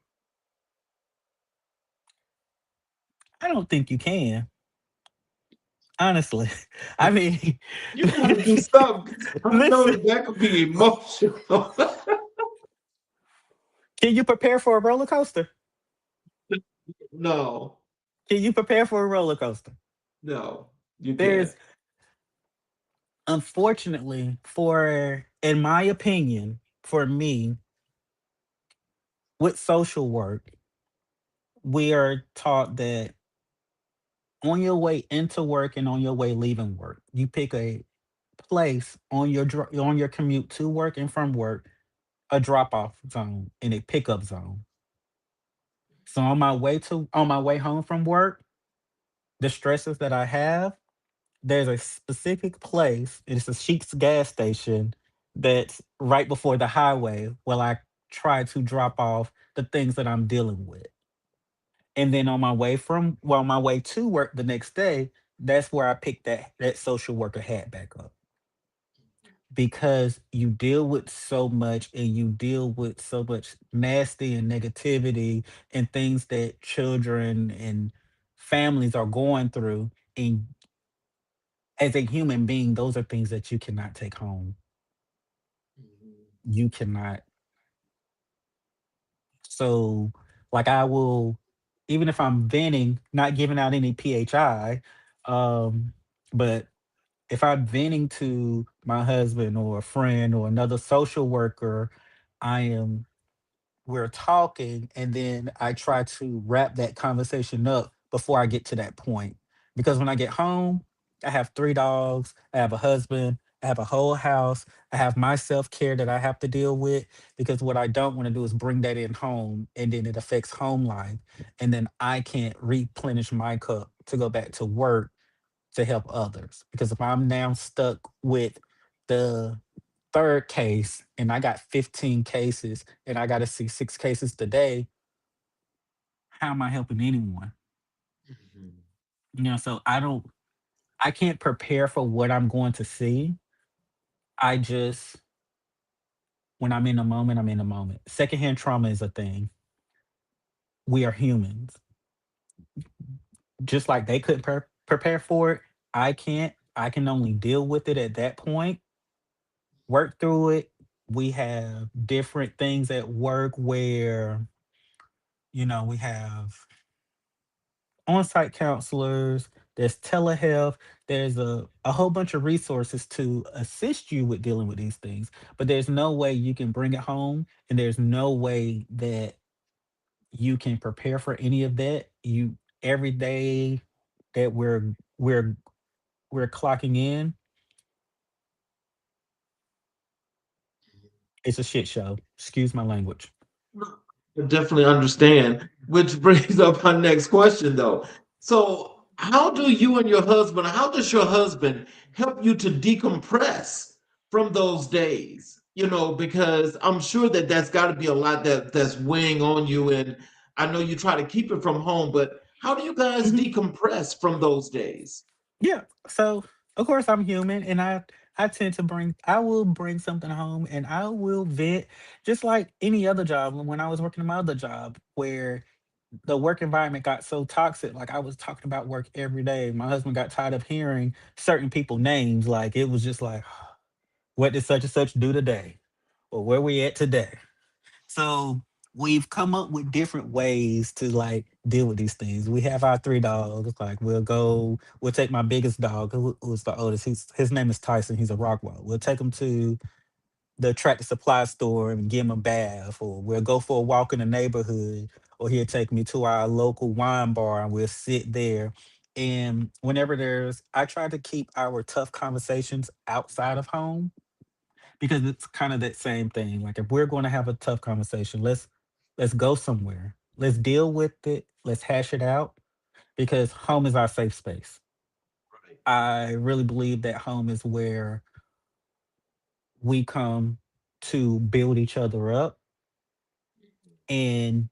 I don't think you can, honestly. I mean, You got to do something. I know listen, that that could be emotional. can you prepare for a roller coaster? No, Can you prepare for a roller coaster? no, you can't. There's, unfortunately, in my opinion, for me, with social work, we are taught that on your way into work and on your way leaving work, you pick a place on on your commute to work and from work, a drop off zone and a pickup zone. So on my way home from work, the stresses that I have, there's a specific place. It's a Sheets gas station that's right before the highway where I try to drop off the things that I'm dealing with. And then on my way to work the next day, that's where I picked that social worker hat back up. Because you deal with so much and you deal with so much nasty and negativity and things that children and families are going through. And as a human being, those are things that you cannot take home. You cannot. So, like, I will, even if I'm venting, not giving out any PHI, um, But if I'm venting to my husband or a friend or another social worker, I am we're talking and then I try to wrap that conversation up before I get to that point. Because when I get home, I have three dogs, I have a husband, I have a whole house, I have my self-care that I have to deal with because what I don't want to do is bring that in home and then it affects home life and then I can't replenish my cup to go back to work to help others. Because if I'm now stuck with the third case and I got 15 cases and I got to see six cases today, how am I helping anyone? Mhm. So I can't prepare for what I'm going to see. I just, when I'm in the moment, I'm in the moment. Secondhand trauma is a thing. We are humans. Just like they couldn't prepare for it, I can't. I can only deal with it at that point, work through it. We have different things at work where, we have on-site counselors, there's telehealth, there's a whole bunch of resources to assist you with dealing with these things. But there's no way you can bring it home, and there's no way that you can prepare for any of that. You every day that we're clocking in, it's a shit show. Excuse my language. I definitely understand, which brings up our next question though. So, how do you and your husband, how does your husband help you to decompress from those days? Because I'm sure that that's got to be a lot that's weighing on you, and I know you try to keep it from home, but how do you guys Mhm. decompress from those days? Yeah. So of course I'm human and I tend to I will bring something home and I will vent just like any other job. When I was working in my other job where the work environment got so toxic, like I was talking about work every day. My husband got tired of hearing certain people names. Like it was just like, what did such and such do today? Or where we at today? So we've come up with different ways to like deal with these things. We have our three dogs. Like we'll take my biggest dog, who's the oldest. His name is Tyson. He's a Rockwell. We'll take him to the tractor supply store and give him a bath, or we'll go for a walk in the neighborhood, or he'll take me to our local wine bar and we'll sit there. And whenever I try to keep our tough conversations outside of home because it's kind of that same thing. Like if we're going to have a tough conversation, let's go somewhere. Let's deal with it. Let's hash it out because home is our safe space. Right. I really believe that home is where we come to build each other up and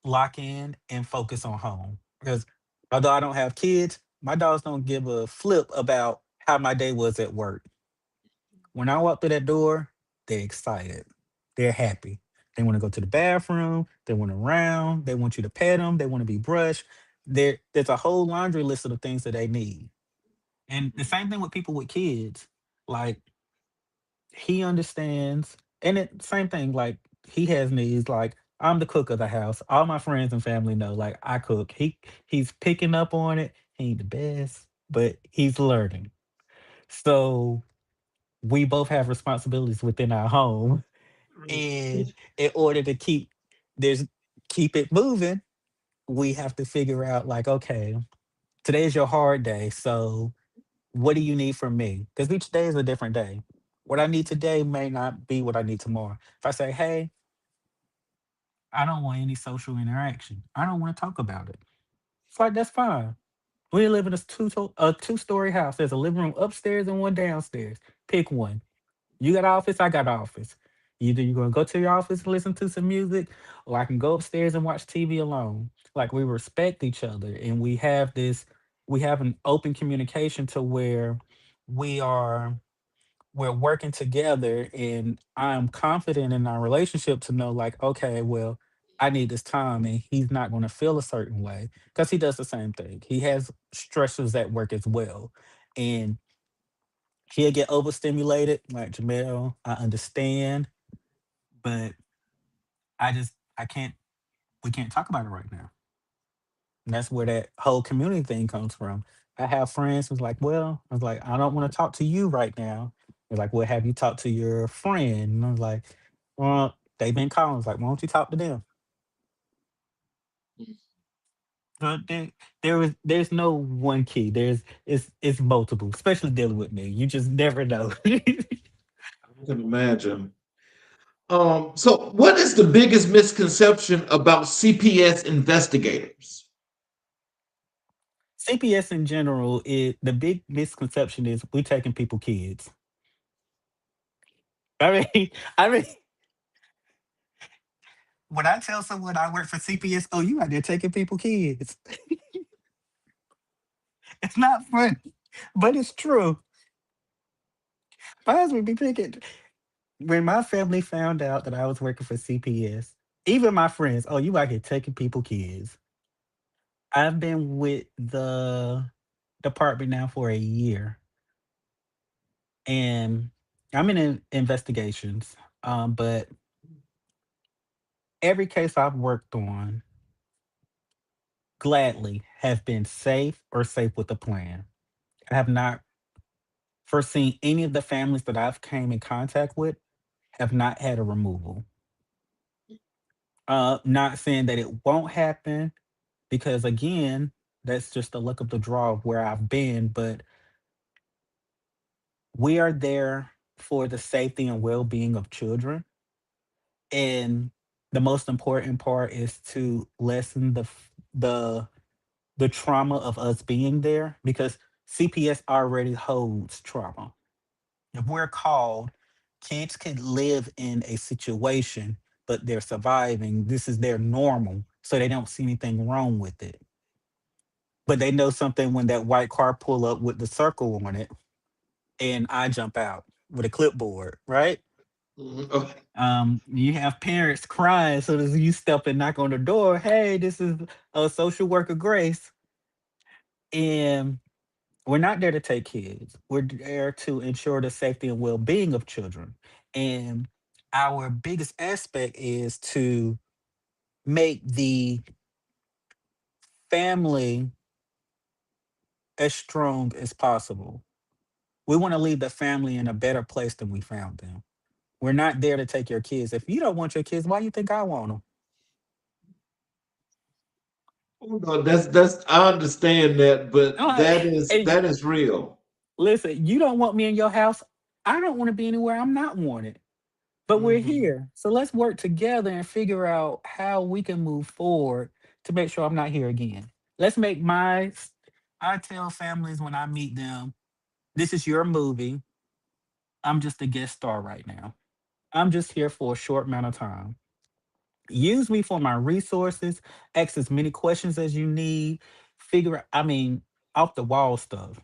lock in and focus on home. Because although I don't have kids, my dogs don't give a flip about how my day was at work. When I walk through that door, they're excited. They're happy. They want to go to the bathroom. They want to round. They want you to pet them. They want to be brushed. There's a whole laundry list of the things that they need. And the same thing with people with kids. Like he understands, and it same thing. Like he has needs. Like I'm the cook of the house. All my friends and family know. Like I cook. He's picking up on it. He ain't the best, but he's learning. So we both have responsibilities within our home and in order to there's keep it moving, we have to figure out like, okay, today's your hard day. So what do you need from me? Because each day is a different day. What I need today may not be what I need tomorrow. If I say, hey, I don't want any social interaction. I don't want to talk about it. It's like that's fine. We live in a two-story house. There's a living room upstairs and one downstairs. Pick one. You got office, I got office. Either you're gonna go to your office and listen to some music, or I can go upstairs and watch TV alone. Like we respect each other and we have an open communication to where we are we're working together and I'm confident in our relationship to know like, okay, well, I need this time and he's not gonna feel a certain way because he does the same thing. He has stressors at work as well. And he'll get overstimulated, like Jamel. I understand, but I can't. We can't talk about it right now. And that's where that whole community thing comes from. I have friends who's like, well, I was like, I don't want to talk to you right now. They're like, well, have you talked to your friend? And I was like, well, they've been calling. I was like, why don't you talk to them? But there's no one key. It's multiple, especially dealing with me. You just never know. I can imagine. So what is the biggest misconception about CPS investigators? CPS in general is the big misconception is we taking people kids. I mean, I mean, when I tell someone I work for CPS, oh, you out there taking people kids. It's not funny, but it's true. My husband be picking. When my family found out that I was working for CPS, even my friends, oh, you out here taking people kids. I've been with the department now for a year, and I'm in investigations. But every case I've worked on gladly have been safe or safe with a plan. I have not foreseen any of the families that I've came in contact with have not had a removal. Not saying that it won't happen because again, that's just the luck of the draw of where I've been, but we are there for the safety and well-being of children. And the most important part is to lessen the trauma of us being there because CPS already holds trauma. If we're called, kids could live in a situation, but they're surviving. This is their normal, so they don't see anything wrong with it. But they know something when that white car pull up with the circle on it, and I jump out with a clipboard, right? Mhm. Okay. You have parents crying, so as you step and knock on the door, hey, this is a social worker Grace, and we're not there to take kids. We're there to ensure the safety and well-being of children. And our biggest aspect is to make the family as strong as possible. We want to leave the family in a better place than we found them. We're not there to take your kids. If you don't want your kids, why you think I want them? Oh, no, that's I understand that, but Hey, that is real. listen, you don't want me in your house. I don't want to be anywhere I'm not wanted. But we're Hmm. here. So let's work together and figure out how we can move forward to make sure I'm not here again. Let's make I tell families when I meet them, this is your movie. I'm just a guest star right now. I'm just here for a short amount of time. Use me for my resources, ask as many questions as you need, figure out, off the wall stuff.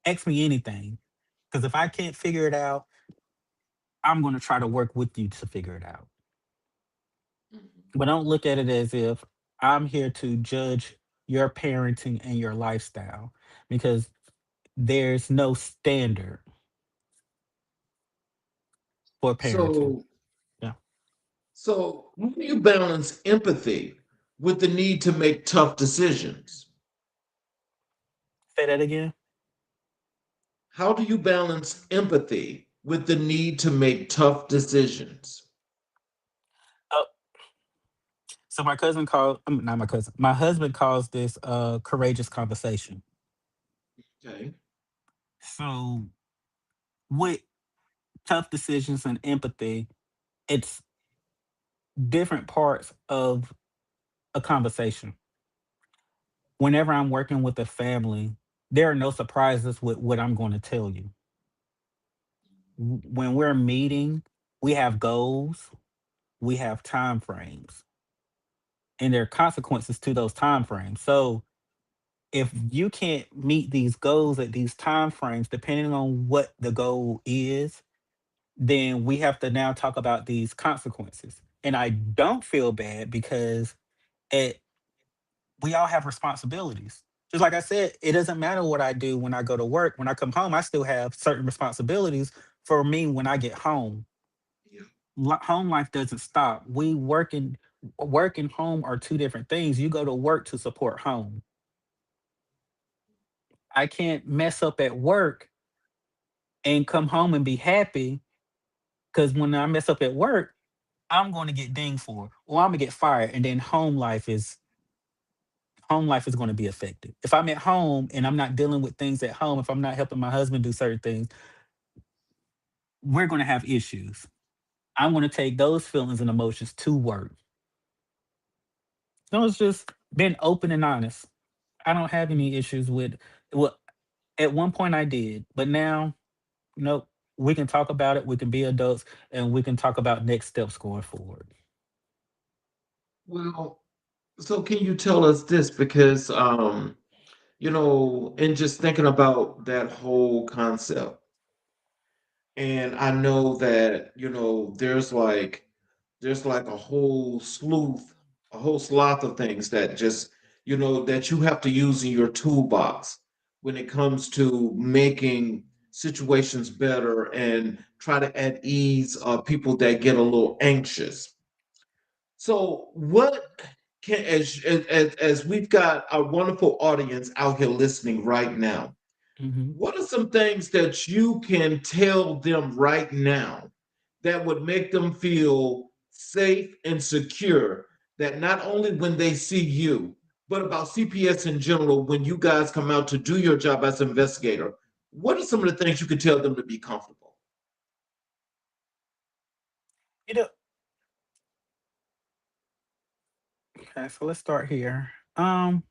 Ask me anything. Because if I can't figure it out, I'm going to try to work with you to figure it out. But don't look at it as if I'm here to judge your parenting and your lifestyle because there's no standard for parenting. So Yeah. how do you balance empathy with the need to make tough decisions? Say that again. How do you balance empathy with the need to make tough decisions? Oh, so my cousin called, not my cousin, my husband calls this courageous conversation. Okay. So with tough decisions and empathy, it's different parts of a conversation. Whenever I'm working with a family, there are no surprises with what I'm going to tell you. When we're meeting, we have goals, we have time frames, and there are consequences to those time frames. So if you can't meet these goals at these time frames, depending on what the goal is, then we have to now talk about these consequences. And I don't feel bad because it we all have responsibilities. Just like I said, it doesn't matter what I do when I go to work. When I come home, I still have certain responsibilities for me when I get home. Yeah. Home life doesn't stop. We working. Work and home are two different things. You go to work to support home. I can't mess up at work and come home and be happy because when I mess up at work, I'm going to get dinged for, or I'm gonna get fired, and then home life is going to be affected. If I'm at home and I'm not dealing with things at home, if I'm not helping my husband do certain things, we're going to have issues. I'm going to take those feelings and emotions to work. So it's just being open and honest. I don't have any issues with well at one point I did, but now nope. We can talk about it. We can be adults and we can talk about next steps going forward. Well, so can you tell us this? Because in just thinking about that whole concept, and I know that, there's like a whole sloth of things that just, that you have to use in your toolbox when it comes to making situations better and try to add ease people that get a little anxious. So what can as we've got a wonderful audience out here listening right now, Mhm. what are some things that you can tell them right now that would make them feel safe and secure? That not only when they see you, but about CPS in general, when you guys come out to do your job as an investigator, what are some of the things you could tell them to be comfortable? You know, okay, so let's start here. We're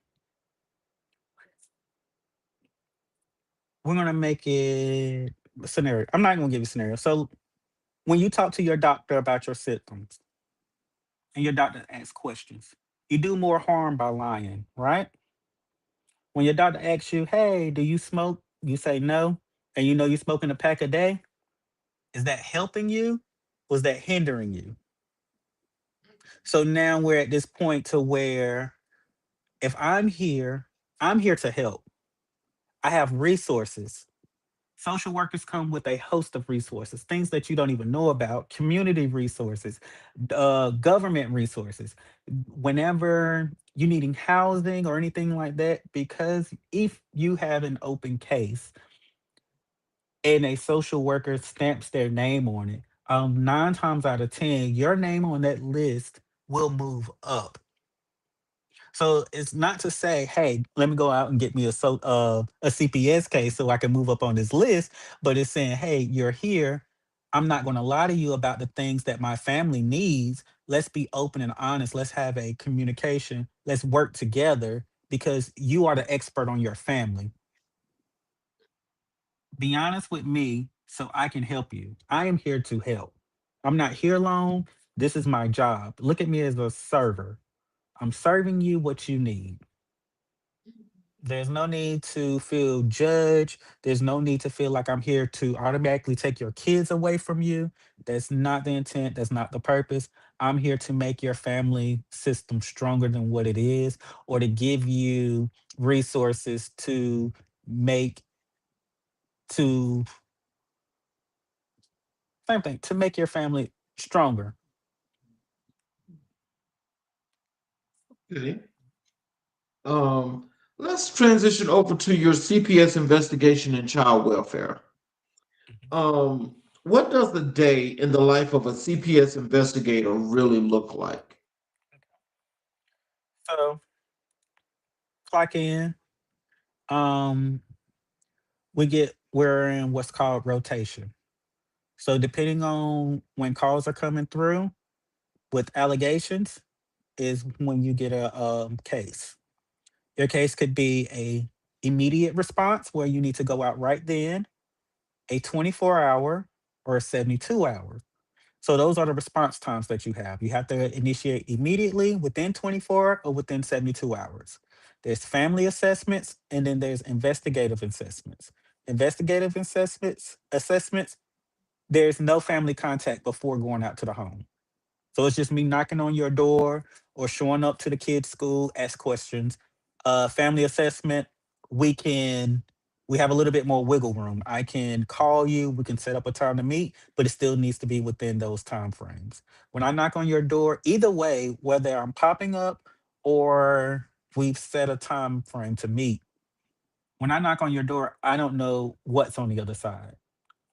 gonna make it a scenario. I'm not gonna give you a scenario. So when you talk to your doctor about your symptoms and your doctor asks questions, you do more harm by lying, right? When your doctor asks you, "Hey, do you smoke?" You say no, and you know you're smoking a pack a day. Is that helping you? Was that hindering you? So now we're at this point to where if I'm here to help. I have resources. Social workers come with a host of resources, things that you don't even know about, community resources, government resources. Whenever you needing housing or anything like that, because if you have an open case and a social worker stamps their name on it, 9 times out of 10, your name on that list will move up. So it's not to say, hey, let me go out and get me a CPS case so I can move up on this list, but it's saying, hey, you're here. I'm not going to lie to you about the things that my family needs. Let's be open and honest. Let's have a communication. Let's work together because you are the expert on your family. Be honest with me so I can help you. I am here to help. I'm not here alone. This is my job. Look at me as a server. I'm serving you what you need. There's no need to feel judged. There's no need to feel like I'm here to automatically take your kids away from you. That's not the intent. That's not the purpose. I'm here to make your family system stronger than what it is, or to give you resources to make to same thing to make your family stronger. Okay. Let's transition over to your CPS investigation and child welfare. What does the day in the life of a CPS investigator really look like? So clock in. Um, we're in what's called rotation. So depending on when calls are coming through with allegations is when you get a case. Your case could be a immediate response where you need to go out right then, a 24-hour, or a 72 hour. So those are the response times that you have. You have to initiate immediately within 24 or within 72 hours. There's family assessments and then there's investigative assessments. Investigative assessments, there's no family contact before going out to the home. So it's just me knocking on your door or showing up to the kids' school, ask questions. Family assessment, we can we have a little bit more wiggle room. I can call you, we can set up a time to meet, but it still needs to be within those time frames. When I knock on your door, either way, whether I'm popping up or we've set a time frame to meet, when I knock on your door, I don't know what's on the other side.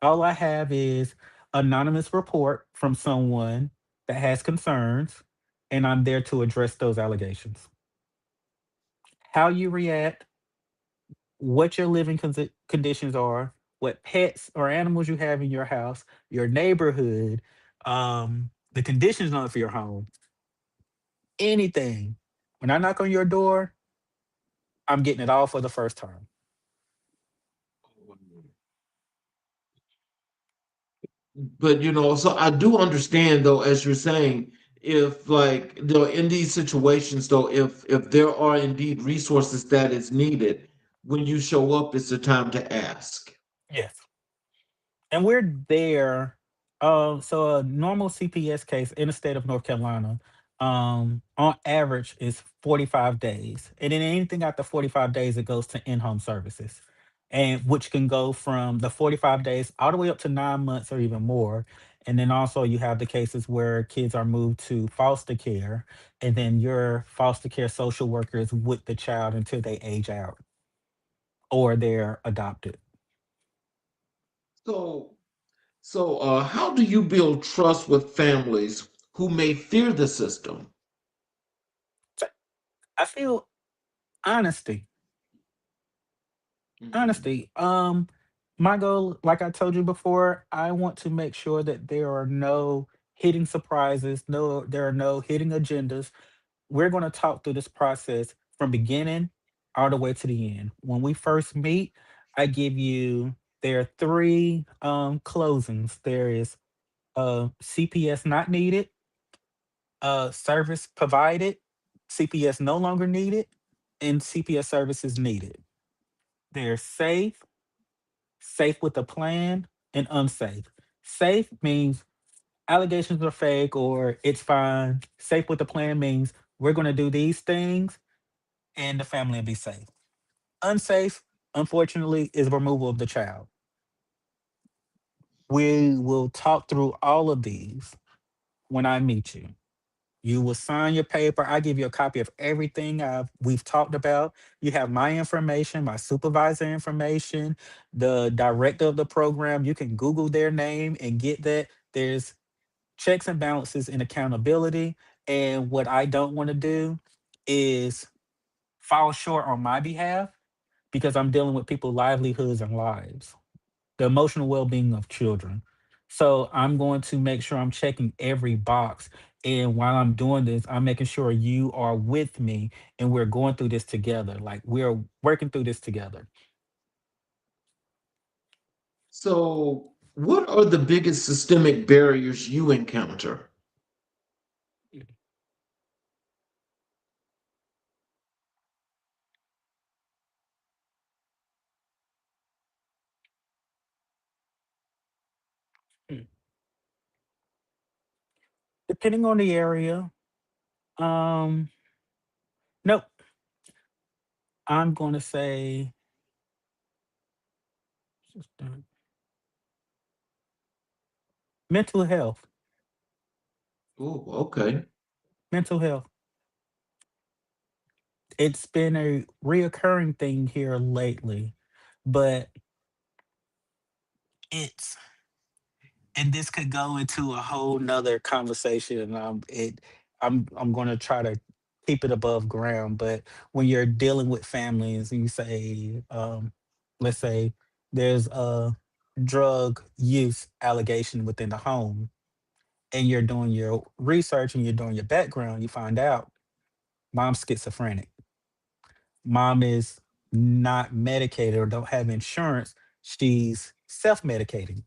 All I have is anonymous report from someone that has concerns, and I'm there to address those allegations. How you react, what your living conditions are, what pets or animals you have in your house, your neighborhood, the conditions of your home, anything. When I knock on your door, I'm getting it all for the first time. But so I do understand though, as you're saying, if like though in these situations though, if there are indeed resources that is needed, when you show up, it's the time to ask. Yes. And we're there. So a normal CPS case in the state of North Carolina, on average is 45 days. And then anything after 45 days, it goes to in-home services. And which can go from the 45 days all the way up to 9 months or even more. And then also you have the cases where kids are moved to foster care, and then your foster care social workers with the child until they age out or they're adopted. So how do you build trust with families who may fear the system? So I feel honesty. Mhm. Honesty. My goal, like I told you before, I want to make sure that there are no hidden surprises, there are no hidden agendas. We're going to talk through this process from beginning all the way to the end. When we first meet, I give you there are three closings. There is CPS not needed, service provided, CPS no longer needed, and CPS services needed. They're safe, safe with a plan, and unsafe. Safe means allegations are fake or it's fine. Safe with a plan means we're going to do these things and the family will be safe. Unsafe, unfortunately, is removal of the child. We will talk through all of these when I meet you. You will sign your paper. I give you a copy of everything we've talked about. You have my information, my supervisor information, the director of the program. You can Google their name and get that. There's checks and balances and accountability. And what I don't want to do is fall short on my behalf because I'm dealing with people's livelihoods and lives, the emotional well-being of children. So I'm going to make sure I'm checking every box. And while I'm doing this, I'm making sure you are with me and we're going through this together. Like we're working through this together. So, what are the biggest systemic barriers you encounter? Mm. Depending on the area, um, nope, I'm going to say mental health. Oh, okay. Mental health. It's been a reoccurring thing here lately, but it's and this could go into a whole nother conversation. I'm going to try to keep it above ground. But when you're dealing with families, and you say, let's say, there's a drug use allegation within the home, and you're doing your research and you're doing your background, you find out mom's schizophrenic, mom is not medicated or don't have insurance, she's self-medicating,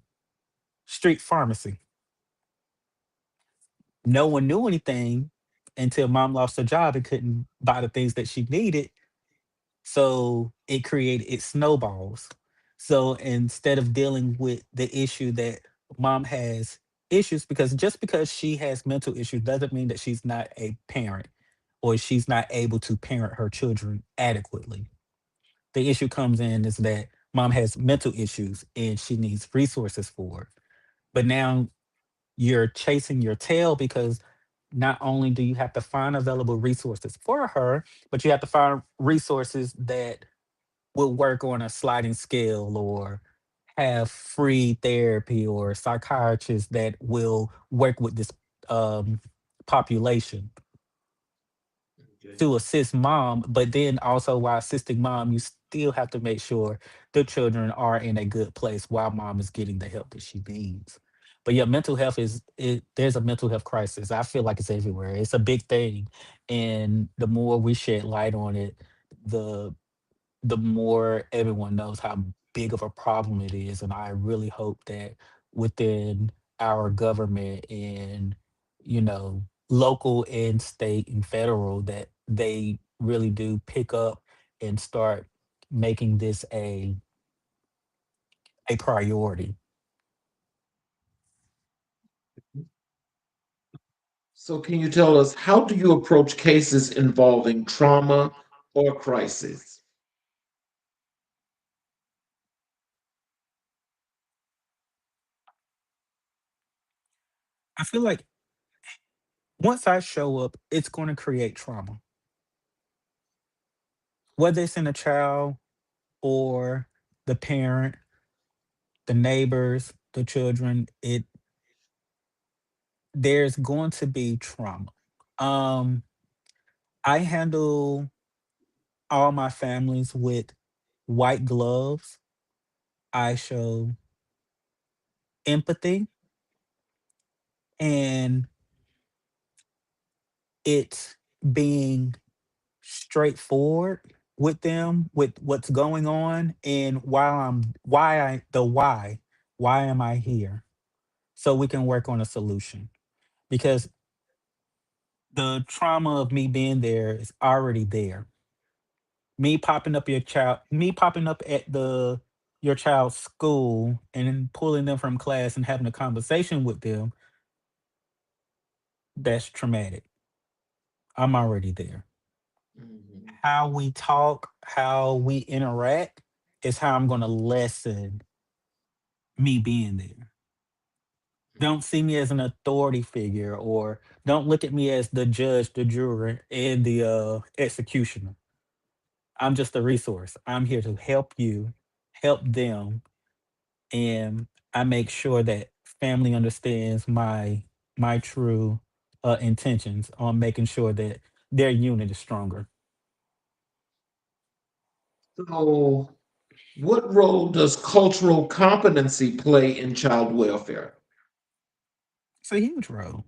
street pharmacy. No one knew anything until mom lost her job and couldn't buy the things that she needed. So it snowballs. So instead of dealing with the issue that mom has issues, because just because she has mental issues doesn't mean that she's not a parent or she's not able to parent her children adequately. The issue comes in is that mom has mental issues and she needs resources for it. But now you're chasing your tail because not only do you have to find available resources for her, but you have to find resources that will work on a sliding scale or have free therapy or psychiatrists that will work with this um, population Okay. to assist mom. But then also while assisting mom, you still have to make sure the children are in a good place while mom is getting the help that she needs. But yeah, mental health is it, there's a mental health crisis. I feel like it's everywhere. It's a big thing. And the more we shed light on it, the the more everyone knows how big of a problem it is. And I really hope that within our government and, local and state and federal, that they really do pick up and start making this a priority. So, can you tell us how do you approach cases involving trauma or crisis? I feel like once I show up, it's going to create trauma, whether it's in a child or the parent, the neighbors, the children. There's going to be trauma. Um, I handle all my families with white gloves. I show empathy, and it's being straightforward with them with what's going on and why am I here? So we can work on a solution. Because the trauma of me being there is already there. Me popping up at the your child's school and then pulling them from class and having a conversation with them, that's traumatic. I'm already there. Mhm. How we talk, how we interact is how I'm going to lessen me being there. Don't see me as an authority figure, or don't look at me as the judge, the juror, and the executioner. I'm just a resource. I'm here to help you, help them, and I make sure that family understands my true intentions on making sure that their unit is stronger. So, what role does cultural competency play in child welfare? It's a huge role.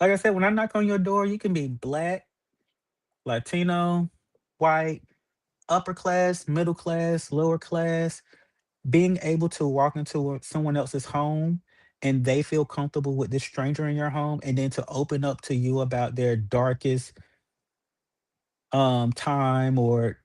Like I said, when I knock on your door, you can be black, Latino, white, upper class, middle class, lower class. Being able to walk into someone else's home and they feel comfortable with this stranger in your home, and then to open up to you about their darkest time or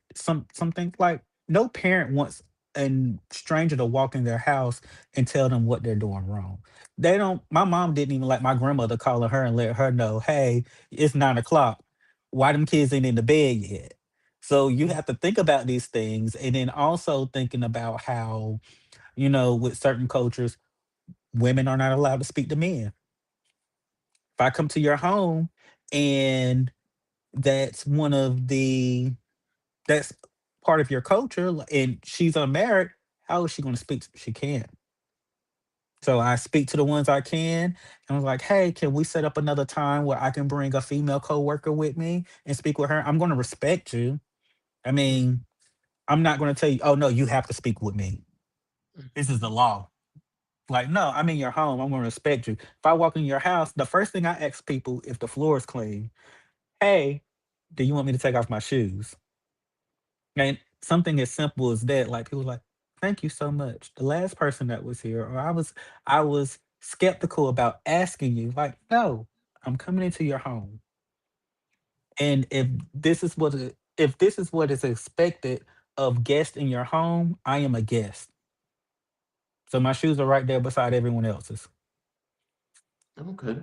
something, like no parent wants a stranger to walk in their house and tell them what they're doing wrong. They don't. My mom didn't even like my grandmother calling her and let her know, hey, it's 9 o'clock, why them kids ain't in the bed yet? So you have to think about these things, and then also thinking about how, with certain cultures, women are not allowed to speak to men. If I come to your home and that's one of the that's part of your culture, and she's unmarried, how is she going to speak? She can't. So I speak to the ones I can, and I was like, hey, can we set up another time where I can bring a female coworker with me and speak with her? I'm going to respect you. I mean, I'm not going to tell you, oh no, you have to speak with me. This is the law. Like, no, I'm in your home. I'm going to respect you. If I walk in your house, the first thing I ask people, if the floor is clean, hey, do you want me to take off my shoes? And something as simple as that, like people like, thank you so much. The last person that was here, or I was skeptical about asking you, like, no, I'm coming into your home. And if this is what is expected of guests in your home, I am a guest. So my shoes are right there beside everyone else's. Okay.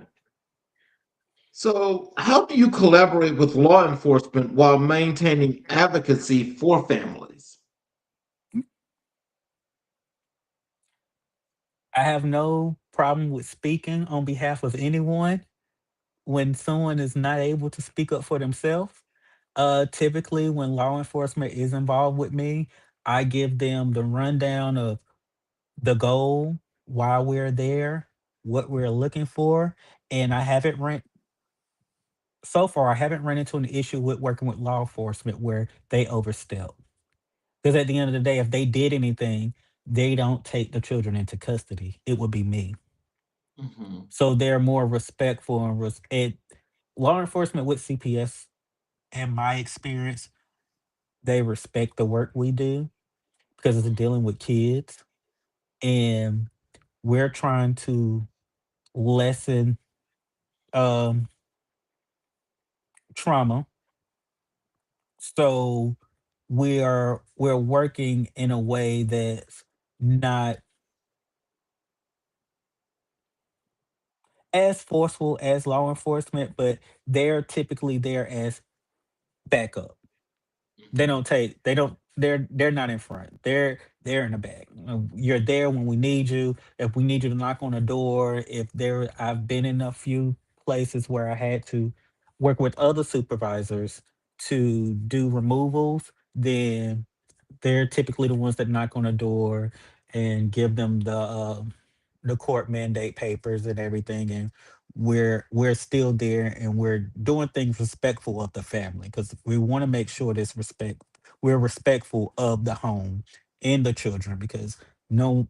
So, how do you collaborate with law enforcement while maintaining advocacy for families? I have no problem with speaking on behalf of anyone when someone is not able to speak up for themselves. Typically, when law enforcement is involved with me, I give them the rundown of the goal, why we're there, what we're looking for, and I haven't run so far. I haven't run into an issue with working with law enforcement where they overstep. Because at the end of the day, if they did anything, they don't take the children into custody. It would be me. Mhm. So they're more respectful and law enforcement with CPS, in my experience, they respect the work we do because it's dealing with kids, and we're trying to lessen um, trauma. So we're working in a way that's not as forceful as law enforcement, but they're typically there as backup. They Mhm. don't take they're not in front. They're in the back. You're there when we need you. If we need you to knock on a door, if there I've been in a few places where I had to work with other supervisors to do removals, then they're typically the ones that knock on the door and give them the court mandate papers and everything, and we're still there and we're doing things respectful of the family because we want to make sure this respect we're respectful of the home and the children because no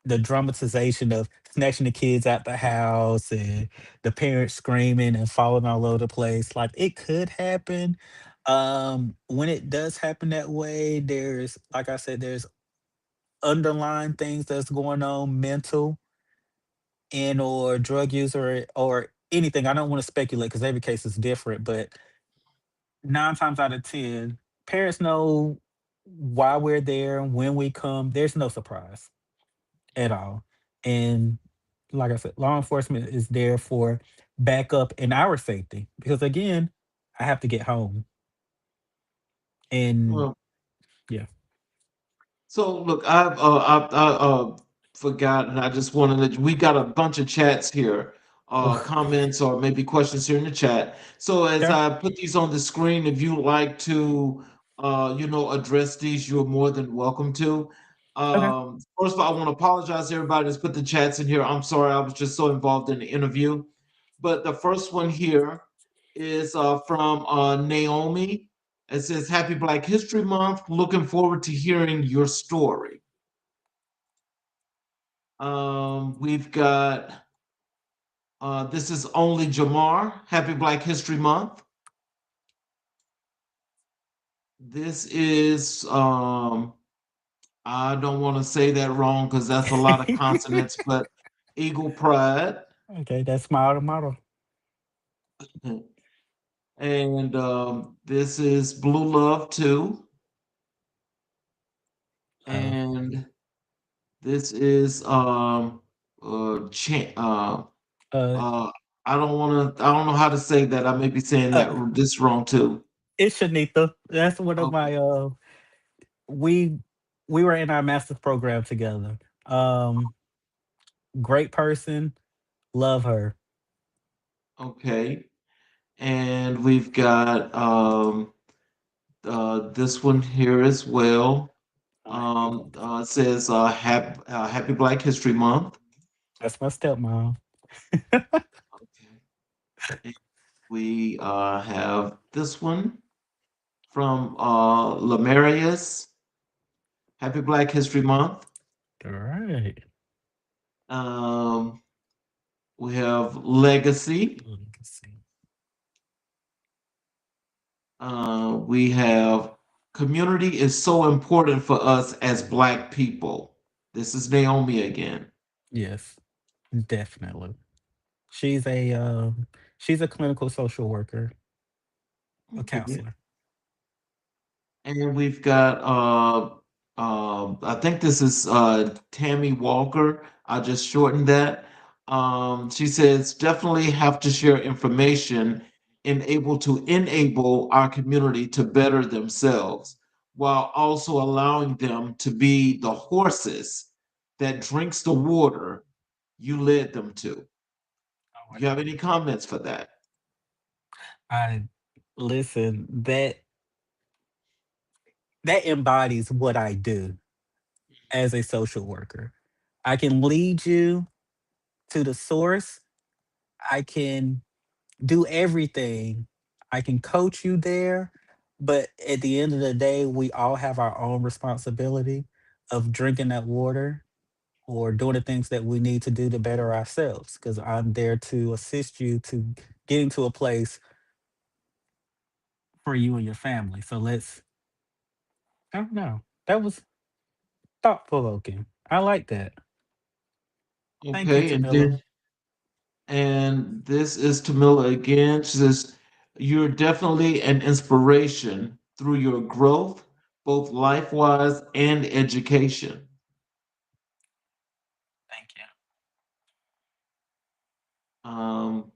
the dramatization of snatching the kids out the house and the parents screaming and falling all over the place, like it could happen. When it does happen that way, there's like I said, there's underlying things that's going on, mental and or drug use or anything. I don't want to speculate because every case is different, but 9 times out of 10, parents know why we're there, when we come. There's no surprise at all. And like I said, law enforcement is there for backup and our safety because again, I have to get home. And Well, yeah. so look, I forgot, and I just wanted to. We got a bunch of chats here, Oh, comments or maybe questions here in the chat. So as okay. I put these on the screen, if you like to, address these, you're more than welcome to. Okay. First of all, I want to apologize to everybody that's put the chats in here. I'm sorry, I was just so involved in the interview. But the first one here is from Naomi. It says, Happy Black History Month. Looking forward to hearing your story. We've got, this is only Jamar. Happy Black History Month. This is, I don't want to say that wrong because that's a lot of consonants, but Eagle Pride. Okay, that's my auto. And this is Blue Love too. Uh, And this is uh, uh I don't know how to say that. I may be saying that uh, this wrong too. it's Shanita. That's one of Okay. my we we were in our master's program together. Um, Great person, love her. Okay. And we've got this one here as well. Happy Black. It says Happy Black History Month. That's my stepmom. Okay. And we have this one from Lamarius. Happy Black History Month. All right. Um, we have Legacy. Let's see. We have Community is so important for us as Black people. This is Naomi again. Yes, definitely. She's a she's a clinical social worker, a Okay. counselor. And we've got I think this is Tammy Walker. I just shortened that. She says definitely have to share information and able to enable our community to better themselves while also allowing them to be the horses that drinks the water you led them to. Oh my You have God. any comments for that? I listen, that embodies what I do as a social worker. I can lead you to the source. I can do everything. I can coach you there, but at the end of the day, we all have our own responsibility of drinking that water or doing the things that we need to do to better ourselves. Because I'm there to assist you to getting to a place for you and your family. So I don't know. That was thought provoking. I like that. Thank you, Okay, and Tamila. then and this is Tamila again. She says, "You're definitely an inspiration through your growth, both life-wise and education." Thank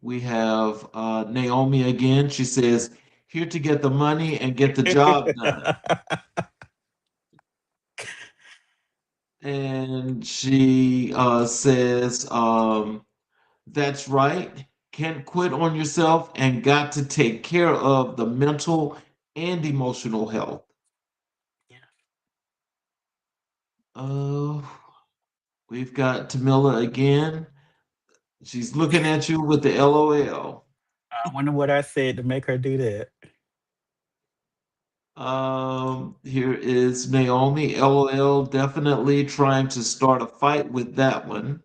We have Naomi again. She says, "Here to get the money and get the job you. done." And she says, "That's right. Can't quit on yourself and got to take care of the mental and emotional health." Yeah. Uh, we've got Tamila again. She's looking at you with the LOL. I wonder what I said to make her do that. Here is Naomi, LOL, definitely trying to start a fight with that one.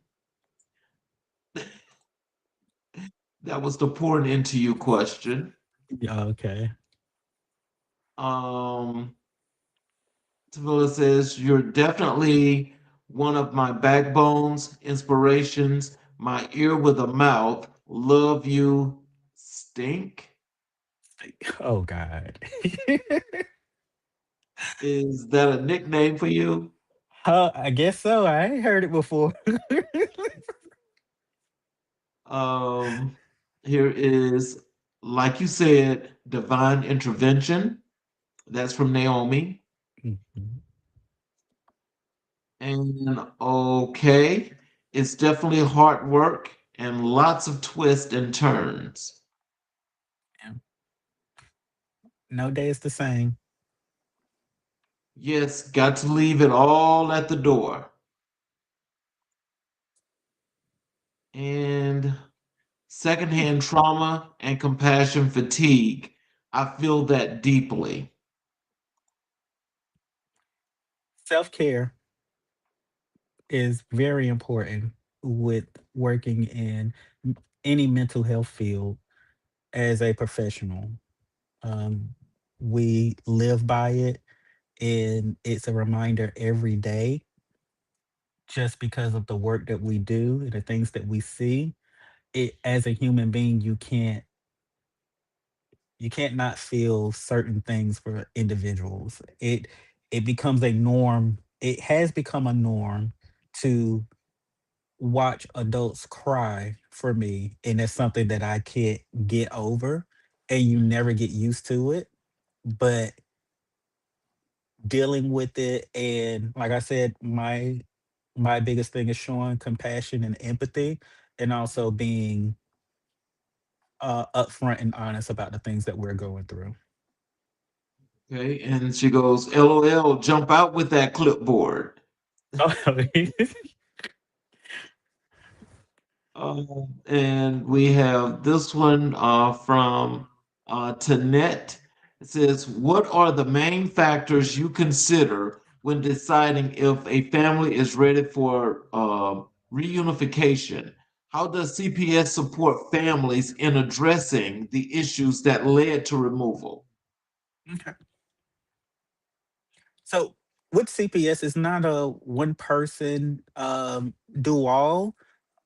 That was the pouring into you question. Yeah, okay. Um, Tamila says, "You're definitely one of my backbones, inspirations, my ear with a mouth. Love you, stink." Oh God. Is that a nickname for you? I guess so. I ain't heard it before. Um, Here is, like you said, divine intervention. That's from Naomi. Mhm. And okay, it's definitely hard work and lots of twists and turns. Yeah. No day is the same. Yes, got to leave it all at the door. And secondhand trauma and compassion fatigue. I feel that deeply. Self care is very important with working in any mental health field as a professional. Um, we live by it, and it's a reminder every day just because of the work that we do and the things that we see. It as a human being, you can't not feel certain things for individuals. It becomes a norm. It has become a norm to watch adults cry for me, and that's something that I can't get over, and you never get used to it. But dealing with it, and like I said, my biggest thing is showing compassion and empathy, and also being upfront and honest about the things that we're going through. Okay, and she goes, LOL, jump out with that clipboard. And we have this one from Tanette. It says, "What are the main factors you consider when deciding if a family is ready for reunification? How does CPS support families in addressing the issues that led to removal?" Okay. So with CPS, it's not a one person do all.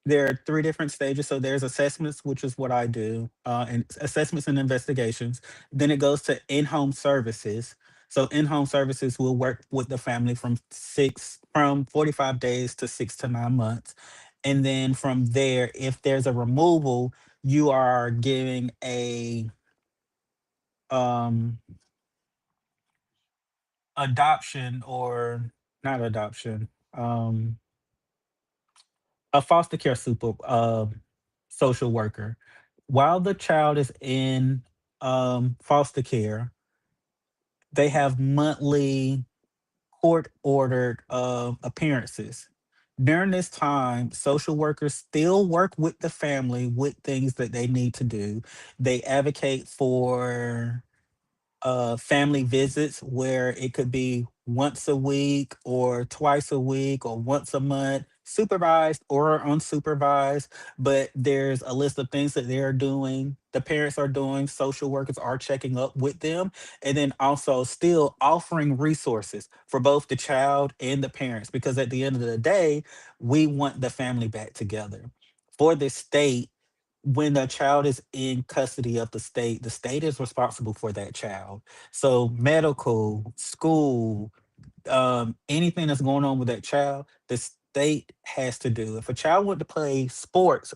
There are three different stages. So there's assessments, which is what I do, and assessments and investigations. Then it goes to in-home services. So in-home services will work with the family from 45 days to 6 to 9 months. And then from there, if there's a removal, you are giving a um adoption or not adoption. a foster care social worker. While the child is in foster care, they have monthly court ordered appearances. During this time, social workers still work with the family with things that they need to do. They advocate for family visits where it could be once a week or twice a week or once a month, supervised or unsupervised. But there's a list of things that they're doing, the parents are doing, social workers are checking up with them, and then also still offering resources for both the child and the parents. Because at the end of the day, we want the family back together. For the state, when a child is in custody of the state is responsible for that child. So medical, school, anything that's going on with that child, the state has to do. If a child wants to play sports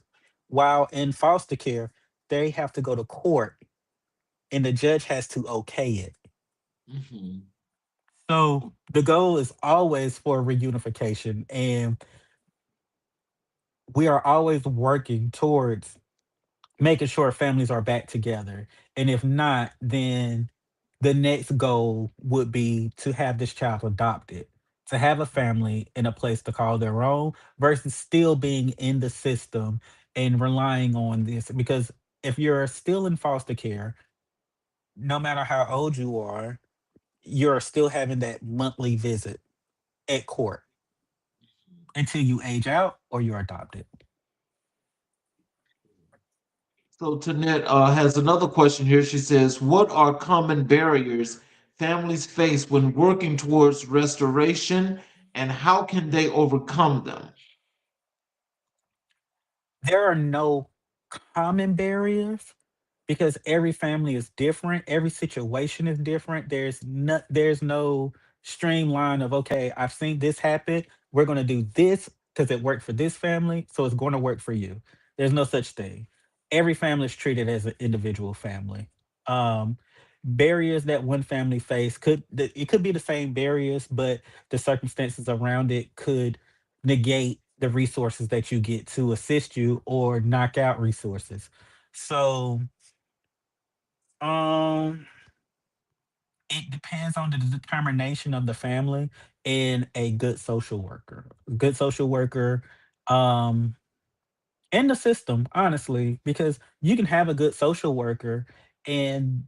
while in foster care, they have to go to court and the judge has to okay it. Mhm. So the goal is always for reunification, and we are always working towards making sure families are back together. And if not, then the next goal would be to have this child adopted, to have a family in a place to call their own versus still being in the system and relying on this. Because if you're still in foster care, no matter how old you are, you're still having that monthly visit at court until you age out or you're adopted. So Tanette has another question here. She says, "What are common barriers families face when working towards restoration, and how can they overcome them?" There are no common barriers because every family is different, every situation is different. There's no streamline of, okay, I've seen this happen, we're going to do this because it worked for this family, so it's going to work for you. There's no such thing. Every family is treated as an individual family. um Barriers that one family face it could be the same barriers, but the circumstances around it could negate the resources that you get to assist you or knock out resources. So um, it depends on the determination of the family and a good social worker. Good social worker, um, and the system, honestly, because you can have a good social worker and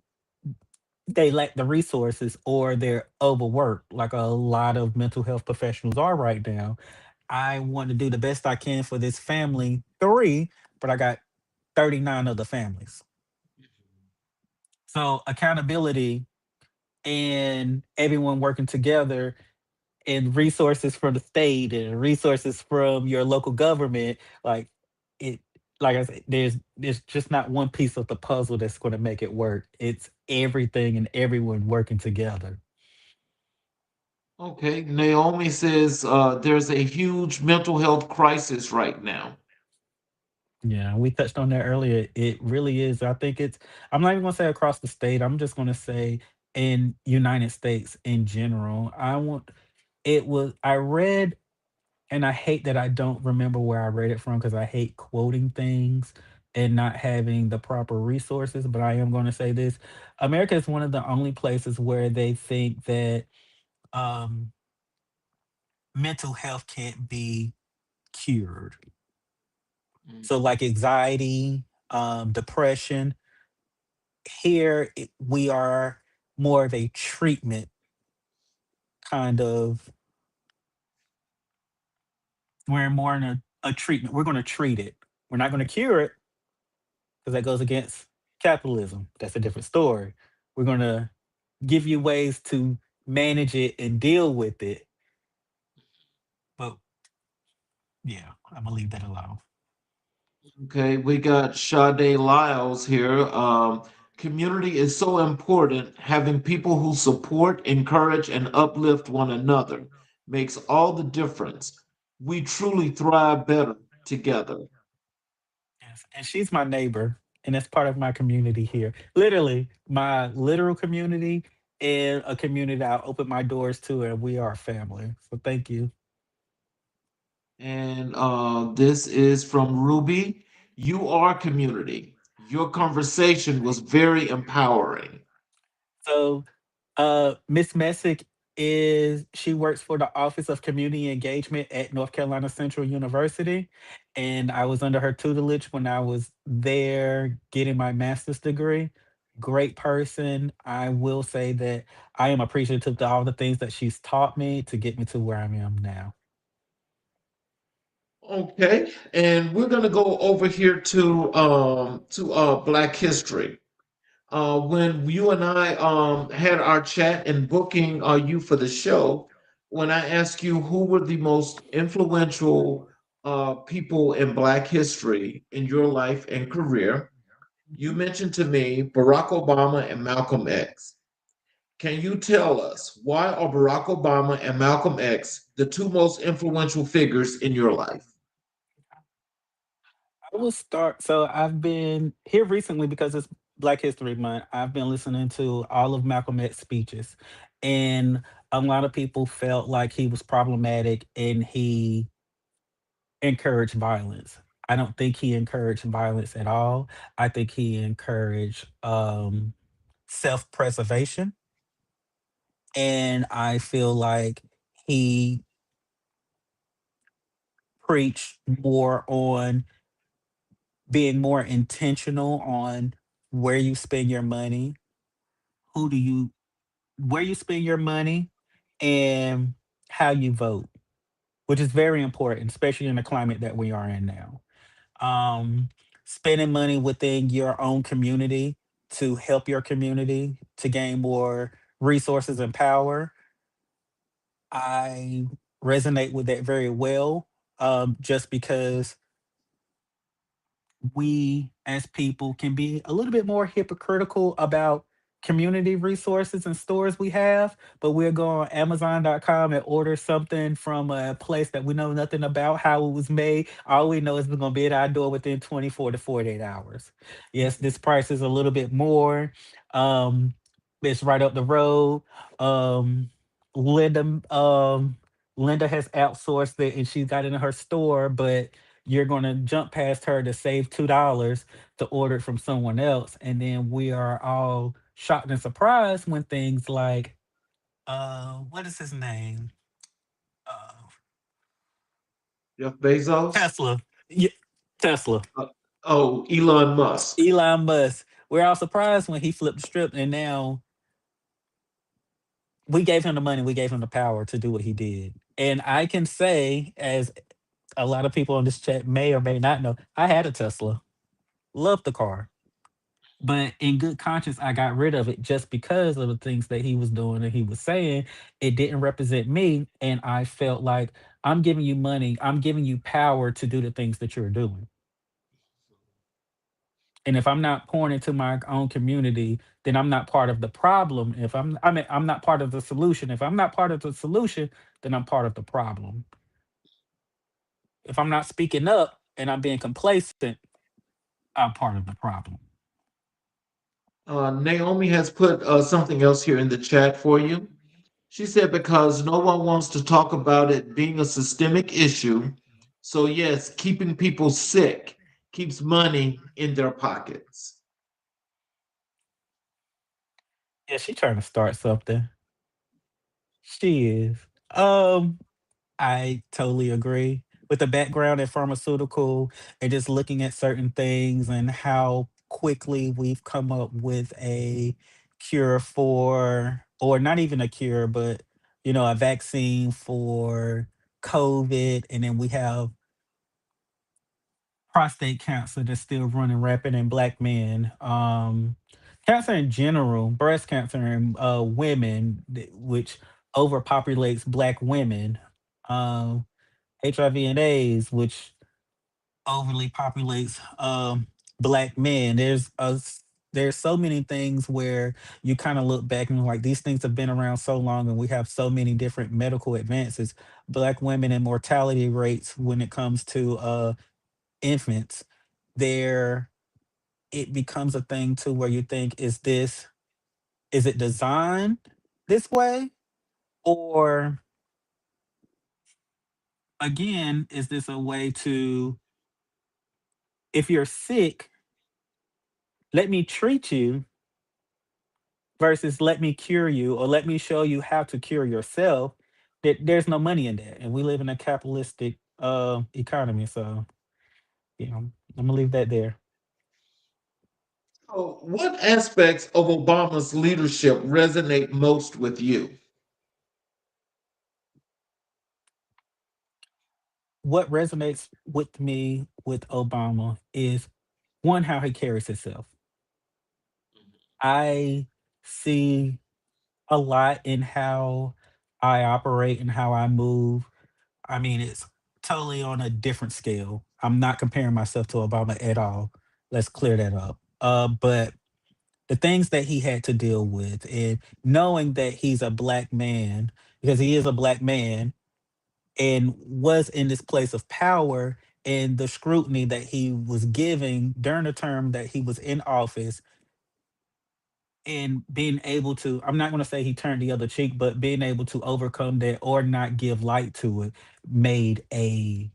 they lack the resources or they're overworked, like a lot of mental health professionals are right now. I want to do the best I can for this family, three, but I got 39 other families. So accountability and everyone working together and resources from the state and resources from your local government, like it, like I said, there's just not one piece of the puzzle that's going to make it work. It's everything and everyone working together. Okay, Naomi says there's a huge mental health crisis right now. Yeah, we touched on that earlier. It really is. I think it's, I'm not even gonna say across the state. I'm just gonna say in United States in general. I read, and I hate that I don't remember where I read it from because I hate quoting things and not having the proper resources. But I am gonna say this. America is one of the only places where they think that um mental health can't be cured. So Mhm. like anxiety, depression, here we are more of a treatment kind of, we're more in a treatment, we're going to treat it, we're not going to cure it because that goes against capitalism, that's a different story. We're going to give you ways to manage it and deal with it, but yeah, I'm gonna leave that alone. Okay, we got Sade Lyles here. Community is so important. Having people who support, encourage, and uplift one another makes all the difference. We truly thrive better together. Yes, and she's my neighbor, and that's part of my community here. Literally, my literal community and a community that I open my doors to, and we are family. So thank you. And this is from Ruby. You are community. Your conversation was very empowering. So, Miss Messick is she works for the Office of Community Engagement at North Carolina Central University, and I was under her tutelage when I was there getting my master's degree. Great person. I will say that I am appreciative to all the things that she's taught me to get me to where I am now. Okay, and we're gonna go over here to Black History. When you and I had our chat and booking you for the show, when I asked you who were the most influential people in Black history in your life and career, you mentioned to me Barack Obama and Malcolm X. Can you tell us why are Barack Obama and Malcolm X the two most influential figures in your life? I will start. So I've been here recently because it's Black History Month. I've been listening to all of Malcolm X speeches, and a lot of people felt like he was problematic and he encouraged violence. I don't think he encouraged violence at all. I think he encouraged self-preservation, and I feel like he preached more on being more intentional on where you spend your money, who do you where you spend your money, and how you vote, which is very important, especially in the climate that we are in now. Um, Spending money within your own community to help your community to gain more resources and power. I resonate with that very well, just because we as people can be a little bit more hypocritical about community resources and stores we have, but we'll go on Amazon.com and order something from a place that we know nothing about how it was made. All we know is we're going to be at our door within 24 to 48 hours. Yes, this price is a little bit more. Um, it's right up the road. Um, Linda, Linda has outsourced it and she's got it in her store, but you're going to jump past her to save $2 to order it from someone else, and then we are all shocked and surprised when things like what is his name, uh Jeff Bezos? Tesla. Yeah, Tesla. Uh, oh, Elon Musk. Elon Musk. We're all surprised when he flipped the script, and now we gave him the money, we gave him the power to do what he did. And I can say, as a lot of people on this chat may or may not know, I had a Tesla. Loved the car. But in good conscience, I got rid of it just because of the things that he was doing and he was saying. It didn't represent me. And I felt like I'm giving you money, I'm giving you power to do the things that you're doing. And if I'm not pouring into my own community, then I'm not part of the problem. I'm not part of the solution. If I'm not part of the solution, then I'm part of the problem. If I'm not speaking up and I'm being complacent, I'm part of the problem. Naomi has put something else here in the chat for you. She said, because no one wants to talk about it being a systemic issue. So, yes, keeping people sick keeps money in their pockets. Yeah, she trying to start something. She is. I totally agree with the background in pharmaceutical and just looking at certain things and how quickly we've come up with a cure for, or not even a cure, but a vaccine for COVID, and then we have prostate cancer that's still running rampant in black men. Cancer in general, breast cancer in women, which overpopulates black women. Um, HIV and AIDS, which overly populates black men. There's so many things where you kind of look back and like these things have been around so long and we have so many different medical advances. Black women and mortality rates when it comes to infants, there it becomes a thing to where you think, is it designed this way? Or again, is this a way to, if you're sick, let me treat you versus let me cure you or let me show you how to cure yourself? That there's no money in that, and we live in a capitalistic economy. So, I'm gonna leave that there. So, what aspects of Obama's leadership resonate most with you? What resonates with me with Obama is one, how he carries himself. I see a lot in how I operate and how I move. I mean, it's totally on a different scale. I'm not comparing myself to Obama at all. Let's clear that up. But the things that he had to deal with, and knowing that he's a black man, because he is a black man, and was in this place of power, and the scrutiny that he was giving during the term that he was in office, and being able to, I'm not going to say he turned the other cheek, but being able to overcome that or not give light to it made a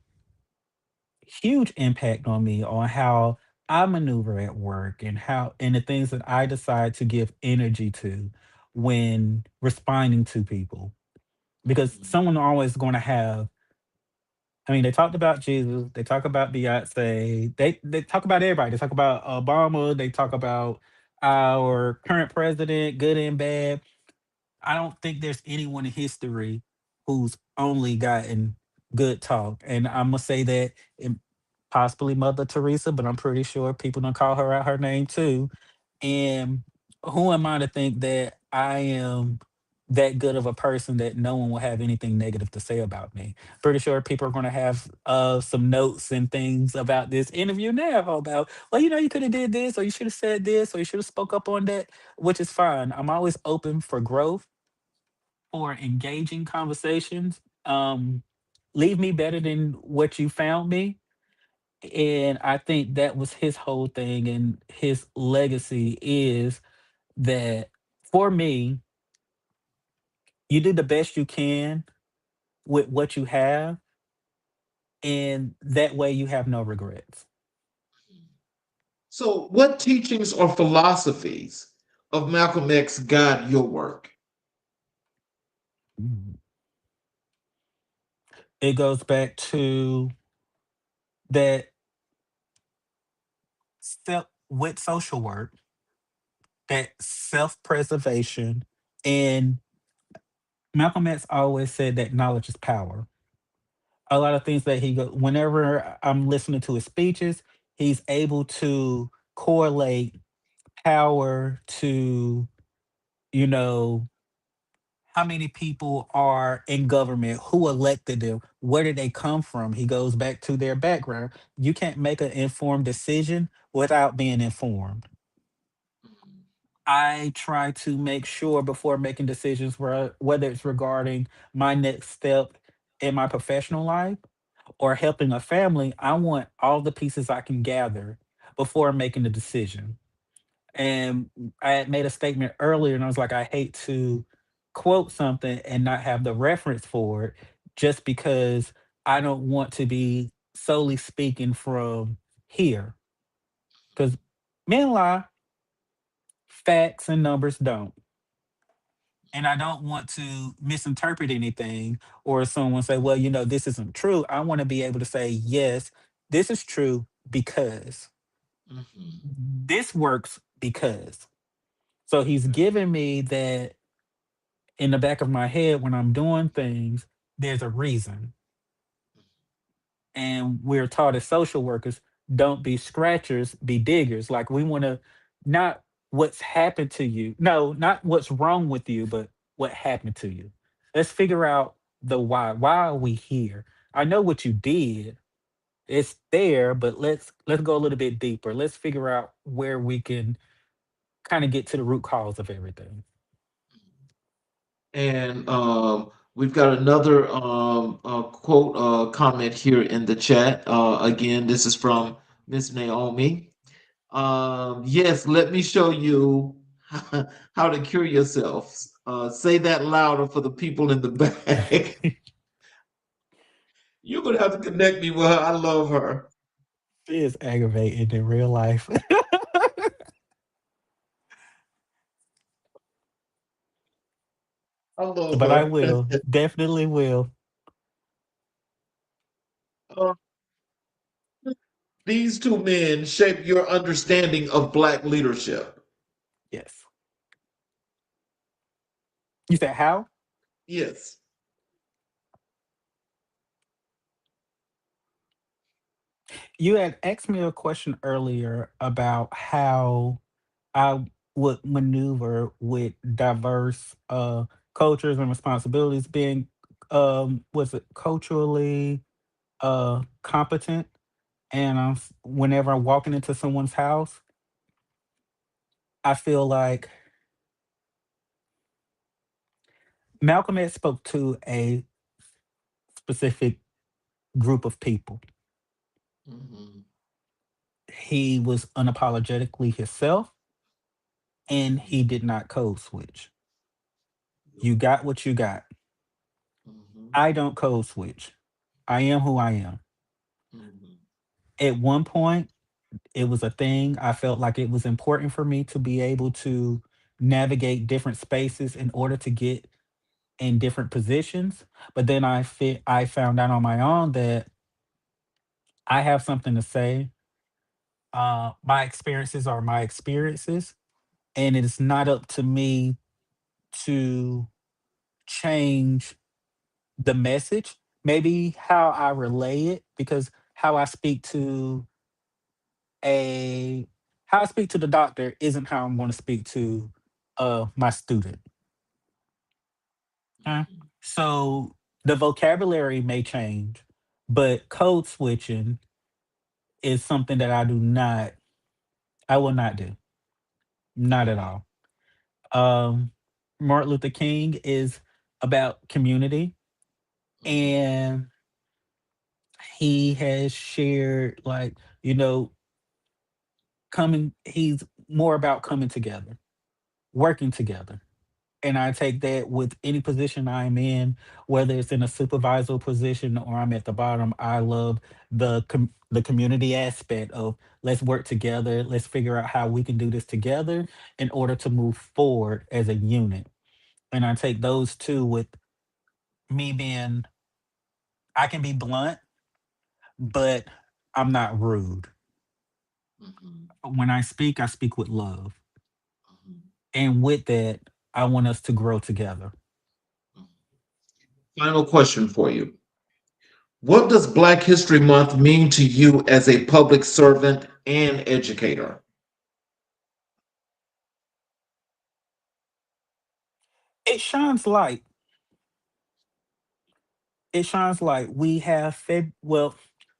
huge impact on me, on how I maneuver at work, and how, and the things that I decide to give energy to when responding to people. Because someone always going to have, I mean, they talked about Jesus, they talk about Beyonce, they talk about everybody. They talk about Obama, they talk about our current president, good and bad. I don't think there's anyone in history who's only gotten good talk. And I'm gonna say that, and possibly Mother Teresa, but I'm pretty sure people don't call her out her name too. And who am I to think that I am that good of a person that no one will have anything negative to say about me? Pretty sure people are going to have some notes and things about this interview now about, well, you could have did this, or you should have said this, or you should have spoke up on that, which is fine. I'm always open for growth, for engaging conversations. Leave me better than what you found me. And I think that was his whole thing, and his legacy is that, for me, you do the best you can with what you have, and that way you have no regrets. So, what teachings or philosophies of Malcolm X guide your work? Mm. It goes back to that step with social work, that self preservation. And Malcolm X always said that knowledge is power. A lot of things that whenever I'm listening to his speeches, he's able to correlate power to, you know, how many people are in government, who elected them, where did they come from. He goes back to their background. You can't make an informed decision without being informed. I try to make sure before making decisions, whether it's regarding my next step in my professional life or helping a family, I want all the pieces I can gather before making the decision. And I had made a statement earlier, and I was like, I hate to quote something and not have the reference for it, just because I don't want to be solely speaking from here. Because men lie, facts and numbers don't. And I don't want to misinterpret anything, or someone say, well, this isn't true. I want to be able to say, yes, this is true because Mhm. this works because. So he's given me that in the back of my head when I'm doing things, there's a reason. And we're taught as social workers, don't be scratchers, be diggers. Like, we want to, not what's happened to you. No, not what's wrong with you, but what happened to you. Let's figure out the why. Why are we here? I know what you did. It's there, but let's go a little bit deeper. Let's figure out where we can kind of get to the root cause of everything. And we've got another quote comment here in the chat. Again, this is from Miss Naomi. Yes, let me show you how to cure yourself. Say that louder for the people in the back. You're gonna have to connect me with her. I love her. She is aggravating in real life. I love But I her. will. Definitely will. Uh, these two men shape your understanding of Black leadership. Yes. You said how? Yes. You had asked me a question earlier about how I would maneuver with diverse cultures and responsibilities being was it culturally competent, and whenever I'm walking into someone's house, I feel like Malcolm X spoke to a specific group of people. Mhm. He was unapologetically himself, and he did not code switch. You got what you got. Mhm. I don't code switch. I am who I am. Mhm. At one point, it was a thing. I felt like it was important for me to be able to navigate different spaces in order to get in different positions. But then I found out on my own that I have something to say. My experiences are my experiences, and it is not up to me to change the message. Maybe how I relay it, because a how I speak to the doctor isn't how I'm going to speak to my student. Okay? Mhm. So the vocabulary may change, but code switching is something that I will not do. Not at Okay. all. Um, Martin Luther King is about community, Mhm. and he has shared, like, you know, he's more about coming together, working together. And I take that with any position I'm in, whether it's in a supervisor position or I'm at the bottom. I love the community aspect of let's work together, let's figure out how we can do this together in order to move forward as a unit. And I take those two with me being, I can be blunt, but I'm not rude. Mhm. When I speak with love. Mhm. And with that, I want us to grow together. Final question for you. What does Black History Month mean to you as a public servant and educator? It shines light. It shines light. We have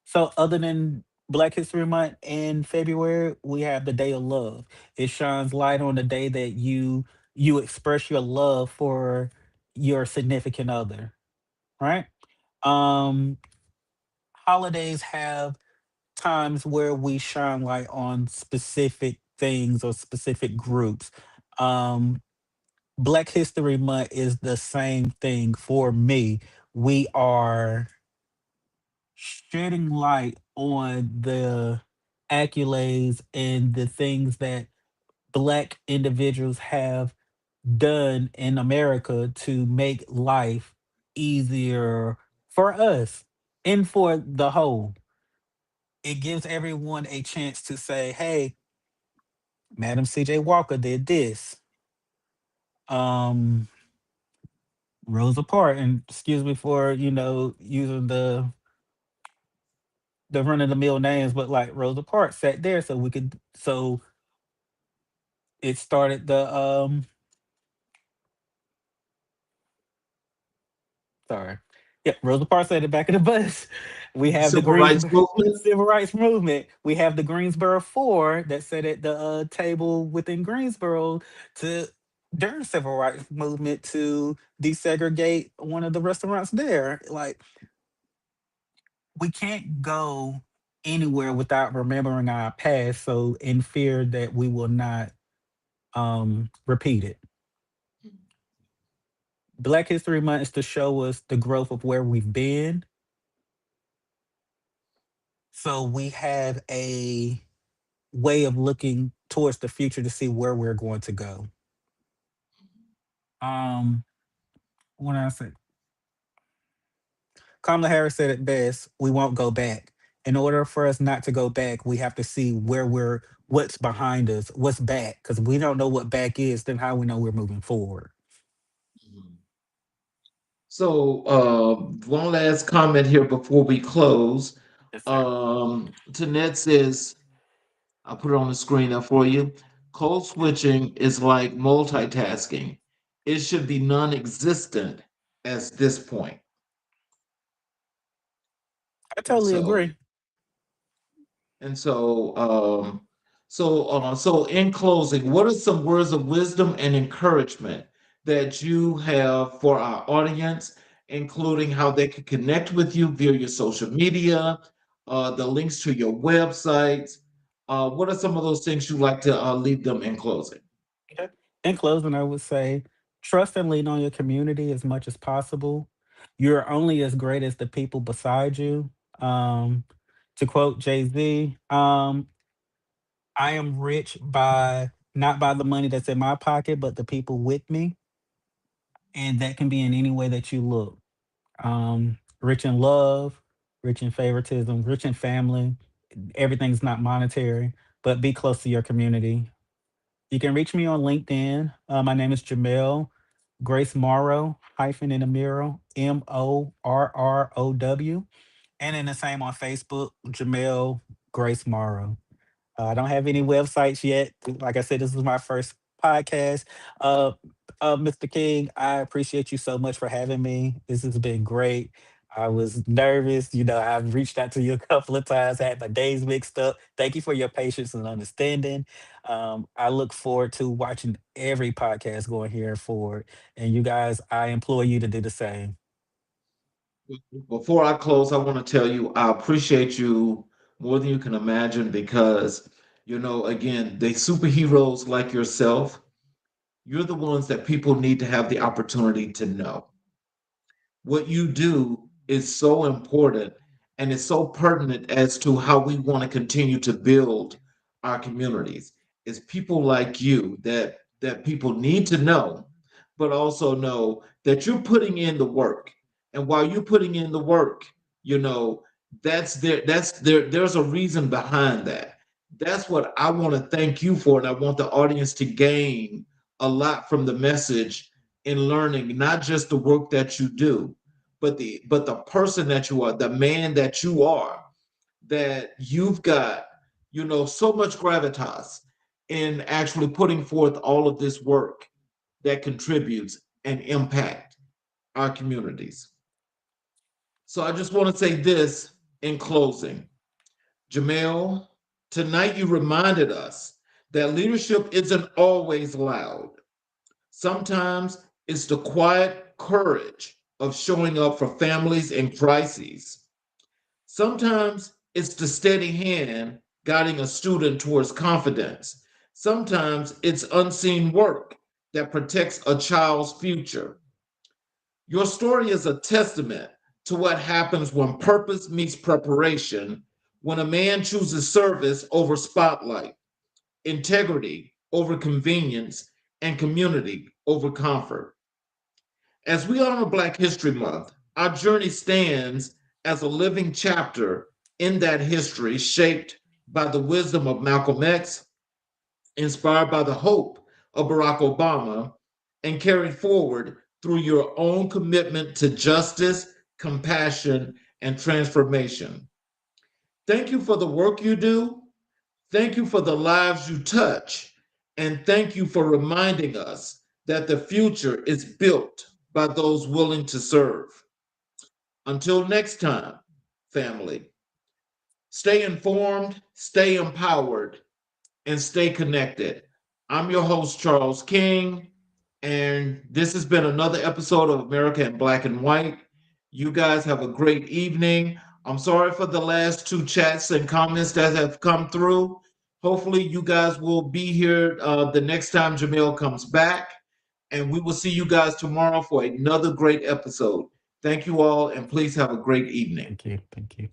so other than Black History Month in February, we have the Day of Love. It shines light on the day that you express your love for your significant other, right? Um Holidays have times where we shine light on specific things or specific groups. Um Black History Month is the same thing for me. We are shedding light on the accolades and the things that Black individuals have done in America to make life easier for us and for the whole. It gives everyone a chance to say, hey, Madam CJ Walker did this. Um, Rosa Parks, and excuse me for, using the run of the mill names, but like Rosa Parks sat there so it started the sorry. Yeah, Rosa Parks at the back of the bus. We The have the Civil Rights Greensboro Movement? Civil Rights Movement. We have the Greensboro Four that sat at the table within Greensboro to during civil rights movement to desegregate one of the restaurants there. Like, we can't go anywhere without remembering our past, so in fear that we will not repeat it. Black History Month is to show us the growth of where we've been So we have a way of looking towards the future to see where we're going to go. Um, when I say Kamala Harris said it best, we won't go back. In order for us not to go back, we have to see what's behind us, what's back, because we don't know what back is, then how we know we're moving forward. Mhm. So, one last comment here before we close. Yes, sir. Tanette says, I'll put it on the screen now for you. Code switching is like multitasking. It should be non-existent at this point. I And totally so, agree. and so, so in closing, what are some words of wisdom and encouragement that you have for our audience, including how they can connect with you via your social media, the links to your websites? What are some of those things you'd like to leave them in closing? Okay. In closing, I would say trust and lean on your community as much as possible. You're only as great as the people beside you. Um, to quote Jay-Z, I am rich by not by the money that's in my pocket, but the people with me. And that can be in any way that you look. Rich in love, rich in favoritism, rich in family. Everything's not monetary, but be close to your community. You can reach me on LinkedIn. My name is Jamel Grace-Morrow, hyphen in the mural, Morrow. And then the same on Facebook, Jamel Grace-Morrow. I don't have any websites yet. Like I said, this is my first podcast. Uh, Mr. King, I appreciate you so much for having me. This has been great. I was nervous. I've reached out to you a couple of times, had my days mixed up. Thank you for your patience and understanding. I look forward to watching every podcast going here forward. And you guys, I implore you to do the same. Before I close, I want to tell you I appreciate you more than you can imagine because, again, the superheroes like yourself, you're the ones that people need to have the opportunity to know. What you do is so important and it's so pertinent as to how we want to continue to build our communities. It's people like you that people need to know, but also know that you're putting in the work. And while you're putting in the work, you know, there's a reason behind that. That's what I want to thank you for. And I want the audience to gain a lot from the message in learning not just the work that you do, but the person that you are, the man that you are, that you've got, so much gravitas in actually putting forth all of this work that contributes and impact our communities. So I just want to say this in closing. Jamel, tonight you reminded us that leadership isn't always loud. Sometimes it's the quiet courage of showing up for families in crises. Sometimes it's the steady hand guiding a student towards confidence. Sometimes it's unseen work that protects a child's future. Your story is a testament to what happens when purpose meets preparation, when a man chooses service over spotlight, integrity over convenience, and community over comfort. As we honor Black History Month, our journey stands as a living chapter in that history shaped by the wisdom of Malcolm X, inspired by the hope of Barack Obama, and carried forward through your own commitment to justice, compassion, and transformation. Thank you for the work you do. Thank you for the lives you touch. And thank you for reminding us that the future is built by those willing to serve. Until next time, family, stay informed, stay empowered, and stay connected. I'm your host, Charles King, and this has been another episode of America in Black and White. You guys have a great evening. I'm sorry for the last two chats and comments that have come through. Hopefully, you guys will be here the next time Jamil comes back, and we will see you guys tomorrow for another great episode. Thank you all, and please have a great evening. Thank you. Thank you.